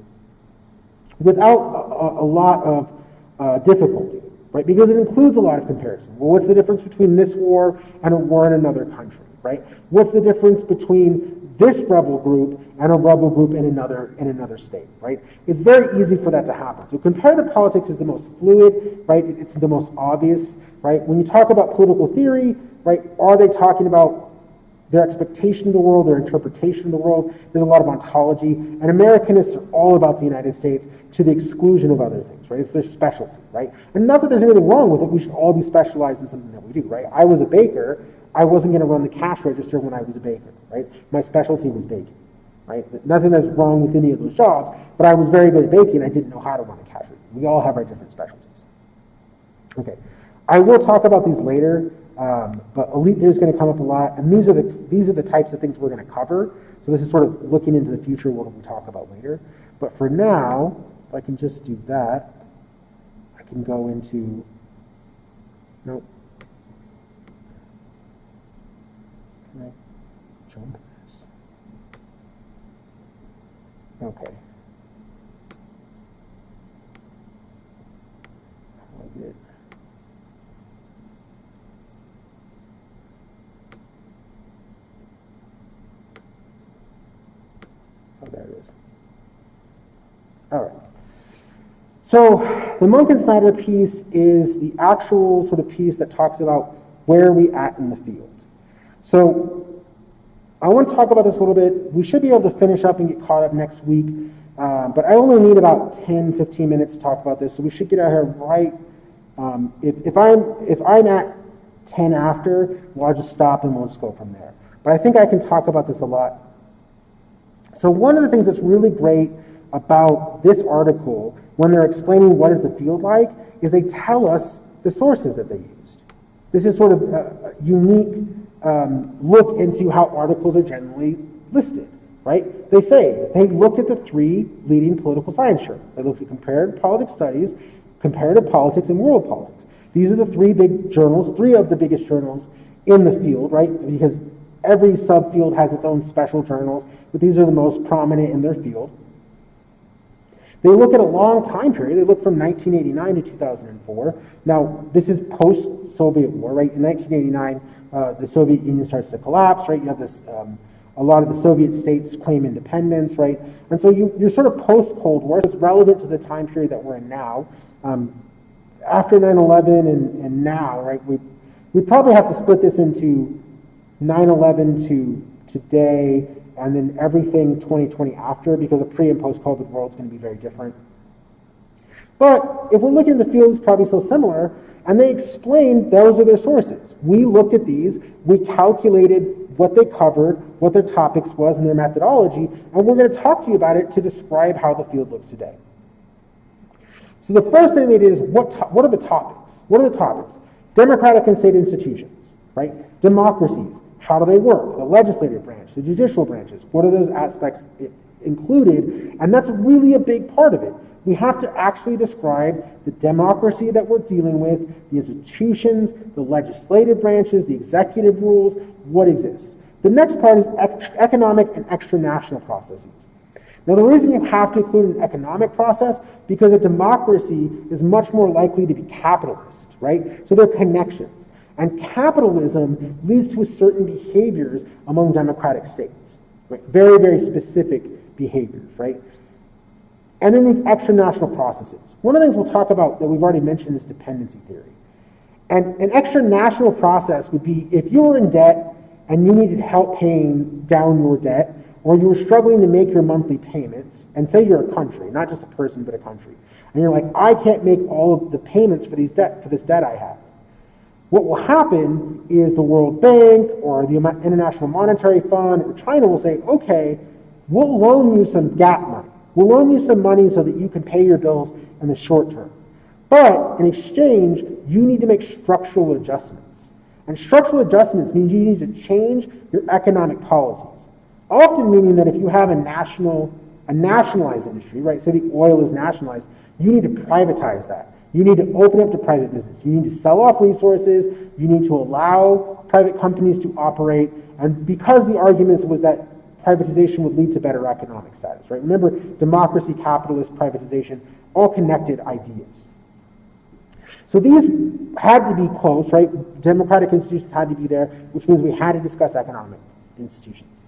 without a lot of difficulty, right? Because it includes a lot of comparison. Well, what's the difference between this war and a war in another country, right? What's the difference between this rebel group and a rebel group in another state, right? It's very easy for that to happen. So comparative politics is the most fluid, right? It's the most obvious, right? When you talk about political theory, right, are they talking about their expectation of the world, their interpretation of the world? There's a lot of ontology, and Americanists are all about the United States to the exclusion of other things, right? It's their specialty, right? And not that there's anything wrong with it, we should all be specialized in something that we do, right? I was a baker, I wasn't gonna run the cash register when I was a baker, right? My specialty was baking, right? Nothing that's wrong with any of those jobs, but I was very good at baking, I didn't know how to run a cash register. We all have our different specialties. Okay, I will talk about these later, but elite theory is going to come up a lot, and these are the types of things we're going to cover. So this is sort of looking into the future, what we'll talk about later. But for now, if I can just do that, I can go into, nope. Can I jump this? Okay. How do I get it? Oh, there it is. All right. So the Monk and Snyder piece is the actual sort of piece that talks about where are we at in the field. So I want to talk about this a little bit. We should be able to finish up and get caught up next week, but I only need about 10, 15 minutes to talk about this, so we should get out here right. If I'm at 10 after, well, I'll just stop and we'll just go from there. But I think I can talk about this a lot. So one of the things that's really great about this article, when they're explaining what is the field like, is they tell us the sources that they used. This is sort of a unique look into how articles are generally listed, right? They say they looked at the three leading political science journals. They looked at Comparative Politics Studies, Comparative Politics, and World Politics. These are the three big journals, three of the biggest journals in the field, right? Because every subfield has its own special journals, but these are the most prominent in their field. They look at a long time period. They look from 1989 to 2004. Now, this is post-Soviet war, right? In 1989, the Soviet Union starts to collapse, right? You have this, a lot of the Soviet states claim independence, right? And so you're sort of post-Cold War, so it's relevant to the time period that we're in now. After 9/11 and now, right, we probably have to split this into 9/11 to today, and then everything 2020 after, because a pre and post-COVID world is going to be very different. But if we're looking at the field, it's probably so similar, and they explained those are their sources. We looked at these, we calculated what they covered, what their topics was, and their methodology, and we're going to talk to you about it to describe how the field looks today. So the first thing they did is, what are the topics? What are the topics? Democratic and state institutions, right? Democracies, how do they work? The legislative branch, the judicial branches, what are those aspects included? And that's really a big part of it. We have to actually describe the democracy that we're dealing with, the institutions, the legislative branches, the executive rules, what exists. The next part is economic and extra-national processes. Now, the reason you have to include an economic process, because a democracy is much more likely to be capitalist, right? So there are connections. And capitalism leads to certain behaviors among democratic states, right? Very, very specific behaviors, right? And then these extra-national processes. One of the things we'll talk about that we've already mentioned is dependency theory. And an extra-national process would be if you were in debt and you needed help paying down your debt, or you were struggling to make your monthly payments, and say you're a country, not just a person, but a country, and you're like, I can't make all of the payments for this debt I have. What will happen is the World Bank or the International Monetary Fund or China will say, okay, we'll loan you some gap money. We'll loan you some money so that you can pay your bills in the short term. But in exchange, you need to make structural adjustments. And structural adjustments means you need to change your economic policies. Often meaning that if you have a nationalized industry, right, say the oil is nationalized, you need to privatize that. You need to open up to private business. You need to sell off resources. You need to allow private companies to operate. And because the arguments was that privatization would lead to better economic status, right? Remember, democracy, capitalist, privatization, all connected ideas. So these had to be close, right? Democratic institutions had to be there, which means we had to discuss economic institutions.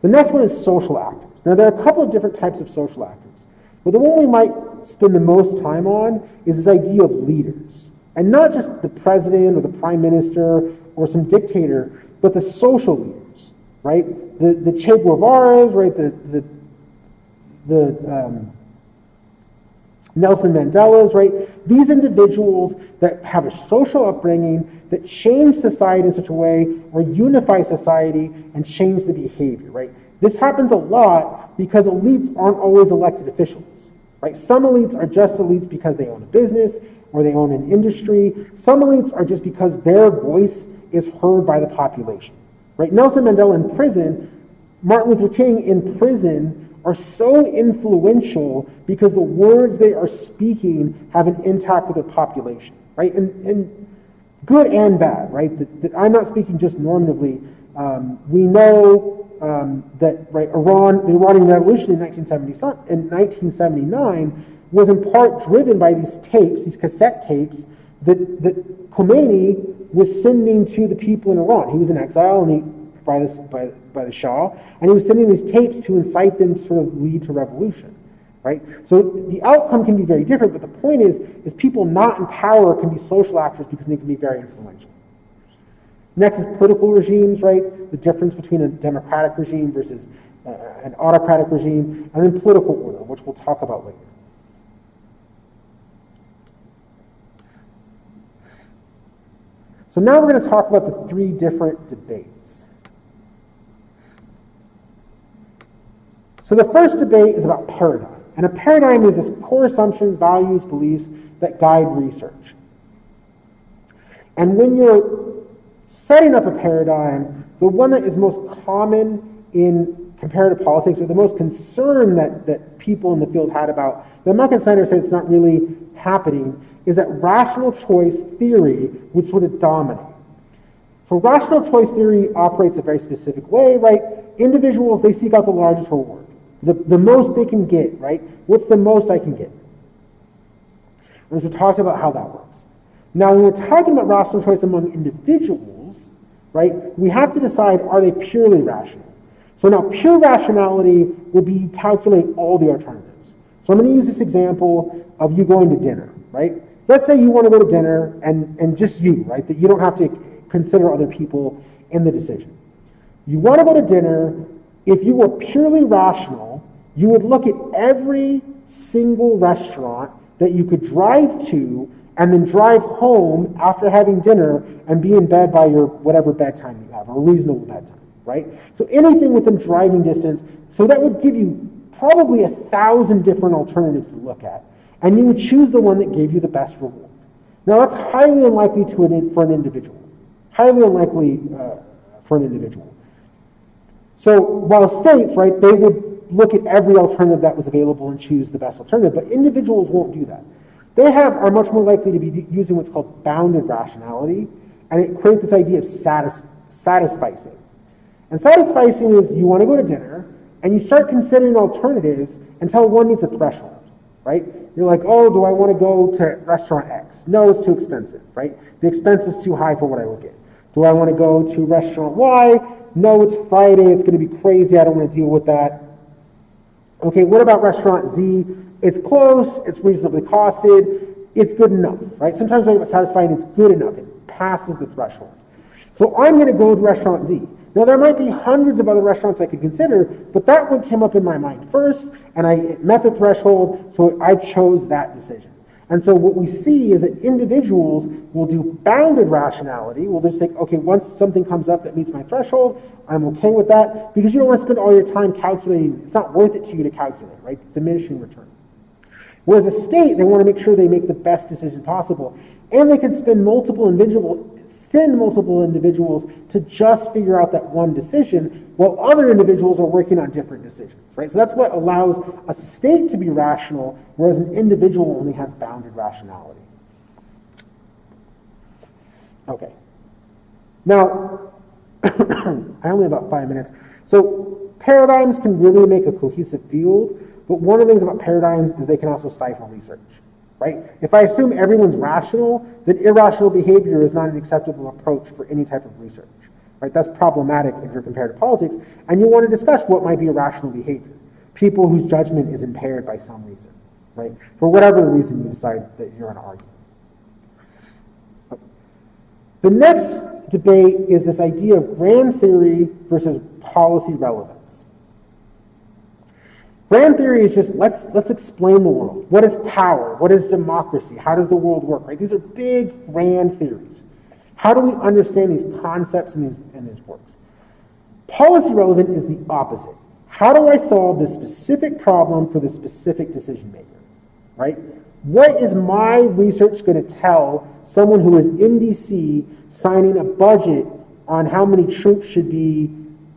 The next one is social actors. Now, there are a couple of different types of social actors, but the one we might spend the most time on is this idea of leaders. And not just the president or the prime minister or some dictator, but the social leaders, right? The Che Guevaras, right? The Nelson Mandelas, right? These individuals that have a social upbringing that change society in such a way or unify society and change the behavior, right? This happens a lot because elites aren't always elected officials, right? Some elites are just elites because they own a business or they own an industry. Some elites are just because their voice is heard by the population, right? Nelson Mandela in prison, Martin Luther King in prison are so influential because the words they are speaking have an impact with their population, right? And good and bad, right? That I'm not speaking just normatively. We know that right, the Iranian Revolution in 1979 was in part driven by these tapes, these cassette tapes that Khomeini was sending to the people in Iran. He was in exile by the Shah, and he was sending these tapes to incite them to sort of lead to revolution. Right? So the outcome can be very different, but the point is people not in power can be social actors because they can be very influential. Next is political regimes, right? The difference between a democratic regime versus an autocratic regime, and then political order, which we'll talk about later. So now we're going to talk about the three different debates. So the first debate is about paradigm. And a paradigm is this core assumptions, values, beliefs that guide research. And when you're setting up a paradigm, the one that is most common in comparative politics, or the most concern that people in the field had about, that I'm not going to stand here and say it's not really happening, is that rational choice theory would sort of dominate. So rational choice theory operates a very specific way, right? Individuals, they seek out the largest reward. The most they can get, right? What's the most I can get? And so we talked about how that works. Now, when we're talking about rational choice among individuals, right, we have to decide, are they purely rational? So now pure rationality would be calculate all the alternatives. So I'm going to use this example of you going to dinner, right? Let's say you want to go to dinner and just you, right? That you don't have to consider other people in the decision. You want to go to dinner. If you were purely rational, you would look at every single restaurant that you could drive to and then drive home after having dinner and be in bed by your whatever bedtime you have, or a reasonable bedtime, right? So anything within driving distance, so that would give you probably 1,000 different alternatives to look at, and you would choose the one that gave you the best reward. Now that's highly unlikely for an individual. Highly unlikely for an individual. So while states, right, they would look at every alternative that was available and choose the best alternative, but individuals won't do that. They are much more likely to be using what's called bounded rationality, and it creates this idea of satisficing. And satisficing is you want to go to dinner, and you start considering alternatives until one meets a threshold, right? You're like, oh, do I want to go to restaurant X? No, it's too expensive, right? The expense is too high for what I will get. Do I want to go to restaurant Y? No, it's Friday, it's going to be crazy, I don't want to deal with that. Okay, what about restaurant Z? It's close, it's reasonably costed, it's good enough, right? Sometimes when it's satisfying, it's good enough, it passes the threshold. So I'm going to go to restaurant Z. Now there might be hundreds of other restaurants I could consider, but that one came up in my mind first, and it met the threshold, so I chose that decision. And so what we see is that individuals will do bounded rationality. We'll just think, okay, once something comes up that meets my threshold, I'm okay with that, because you don't want to spend all your time calculating. It's not worth it to you to calculate, right? It's diminishing return. Whereas a state, they want to make sure they make the best decision possible. And they can send multiple individuals to just figure out that one decision, while other individuals are working on different decisions, right? So that's what allows a state to be rational, whereas an individual only has bounded rationality. Okay. Now, I only have about 5 minutes. So paradigms can really make a cohesive field, but one of the things about paradigms is they can also stifle research. Right? If I assume everyone's rational, then irrational behavior is not an acceptable approach for any type of research. Right? That's problematic if you're compared to politics, and you want to discuss what might be irrational behavior. People whose judgment is impaired by some reason, right? For whatever reason you decide that you're going to argue. The next debate is this idea of grand theory versus policy relevance. Grand theory is just, let's explain the world. What is power? What is democracy? How does the world work? Right? These are big, grand theories. How do we understand these concepts and these works? Policy relevant is the opposite. How do I solve this specific problem for the specific decision maker? Right? What is my research going to tell someone who is in DC signing a budget on how many troops should be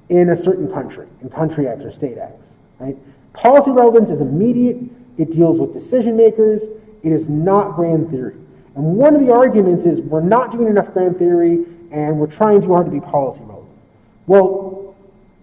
in a certain country, in country X or state X? Right? Policy relevance is immediate, it deals with decision makers, it is not grand theory. And one of the arguments is we're not doing enough grand theory and we're trying too hard to be policy relevant. Well,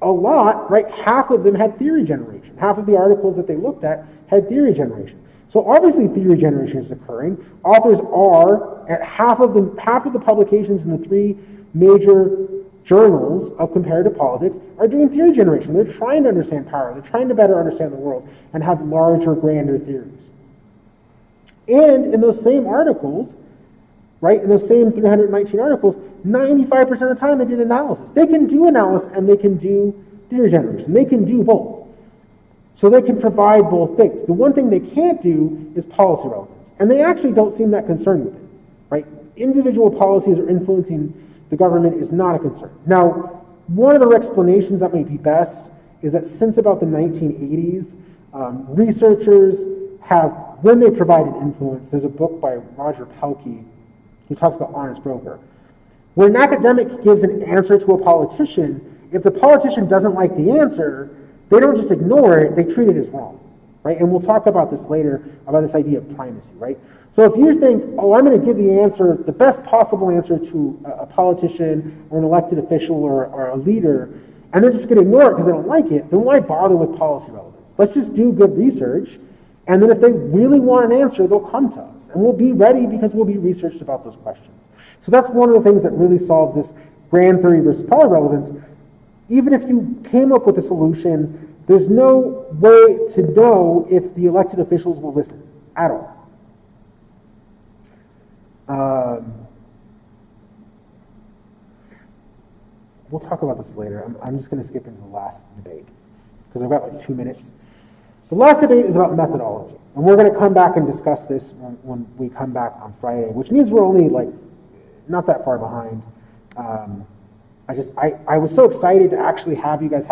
a lot, right? Half of them had theory generation. Half of the articles that they looked at had theory generation. So obviously theory generation is occurring. Authors are, at half of the publications in the 3 major journals of comparative politics are doing theory generation. They're trying to understand power. They're trying to better understand the world and have larger, grander theories. And in those same articles, right, in those same 319 articles, 95% of the time they did analysis. They can do analysis and they can do theory generation. They can do both. So they can provide both things. The one thing they can't do is policy relevance. And they actually don't seem that concerned with it, right? Individual policies or influencing the government is not a concern. Now, one of the explanations that may be best is that since about the 1980s, researchers have, when they provided influence, there's a book by Roger Pelkey who talks about honest broker. When an academic gives an answer to a politician, if the politician doesn't like the answer, they don't just ignore it, they treat it as wrong, right? And we'll talk about this later, about this idea of primacy, right? So if you think, oh, I'm going to give the answer, the best possible answer to a politician or an elected official or a leader, and they're just going to ignore it because they don't like it, then why bother with policy relevance? Let's just do good research, and then if they really want an answer, they'll come to us, and we'll be ready because we'll be researched about those questions. So that's one of the things that really solves this grand theory versus policy relevance. Even if you came up with a solution, there's no way to know if the elected officials will listen at all. We'll talk about this later. I'm just going to skip into the last debate because I've got like 2 minutes. The last debate is about methodology, and we're going to come back and discuss this when we come back on Friday, which means we're only like not that far behind. I was so excited to actually have you guys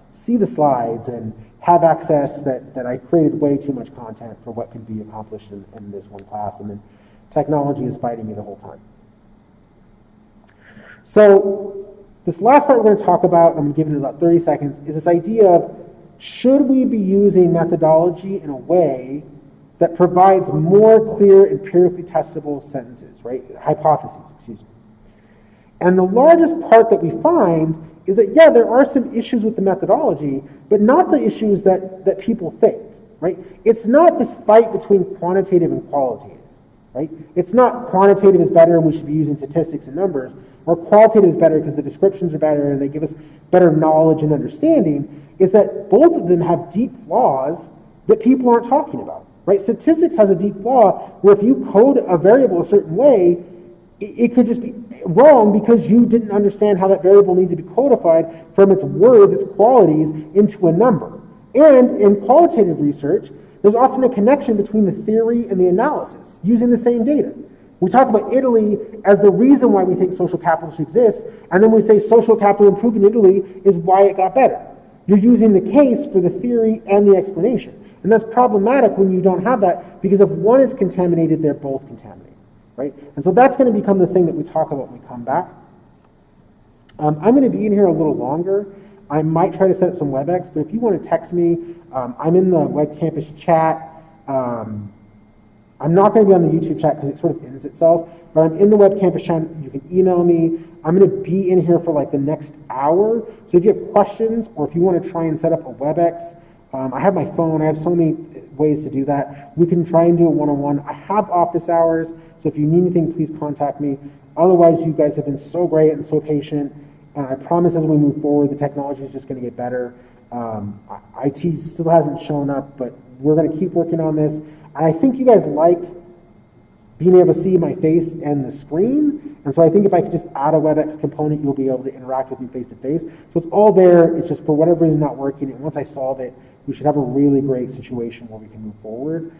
see the slides and have access that I created way too much content for what could be accomplished in this one class, and then technology is fighting me the whole time. So this last part we're going to talk about, I'm going to give it about 30 seconds, is this idea of should we be using methodology in a way that provides more clear, empirically testable sentences, right? Hypotheses, excuse me. And the largest part that we find is that, yeah, there are some issues with the methodology, but not the issues that people think, right? It's not this fight between quantitative and qualitative, right? It's not quantitative is better and we should be using statistics and numbers, or qualitative is better because the descriptions are better and they give us better knowledge and understanding. Is that both of them have deep flaws that people aren't talking about, right? Statistics has a deep flaw where if you code a variable a certain way, it could just be wrong because you didn't understand how that variable needed to be codified from its words, its qualities, into a number. And in qualitative research, there's often a connection between the theory and the analysis using the same data. We talk about Italy as the reason why we think social capital should exist, and then we say social capital improved in Italy is why it got better. You're using the case for the theory and the explanation. And that's problematic when you don't have that, because if one is contaminated, they're both contaminated, right? And so that's going to become the thing that we talk about when we come back. I'm going to be in here a little longer. I might try to set up some WebEx, but if you want to text me, I'm in the Web Campus chat. I'm not going to be on the YouTube chat because it sort of ends itself, but I'm in the Web Campus chat. You can email me. I'm going to be in here for like the next hour. So if you have questions or if you want to try and set up a WebEx, I have my phone. I have so many ways to do that. We can try and do a one-on-one. I have office hours, so if you need anything, please contact me. Otherwise, you guys have been so great and so patient, and I promise as we move forward, the technology is just going to get better. IT still hasn't shown up, but we're going to keep working on this. And I think you guys like being able to see my face and the screen. And so I think if I could just add a WebEx component, you'll be able to interact with me face to face. So it's all there. It's just for whatever reason not working. And once I solve it, we should have a really great situation where we can move forward.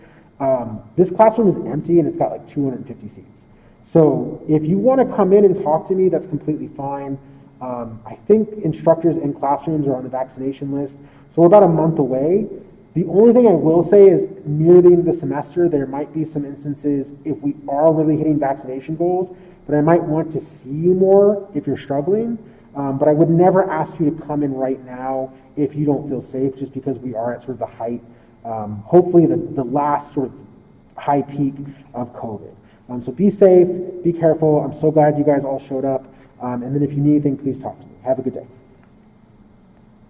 This classroom is empty and it's got like 250 seats. So if you want to come in and talk to me, that's completely fine. I think instructors in classrooms are on the vaccination list. So we're about a month away. The only thing I will say is near the end of the semester, there might be some instances if we are really hitting vaccination goals, but I might want to see you more if you're struggling. But I would never ask you to come in right now if you don't feel safe, just because we are at sort of the height, hopefully the last sort of high peak of COVID. So be safe, be careful. I'm so glad you guys all showed up. And then if you need anything, please talk to me. Have a good day.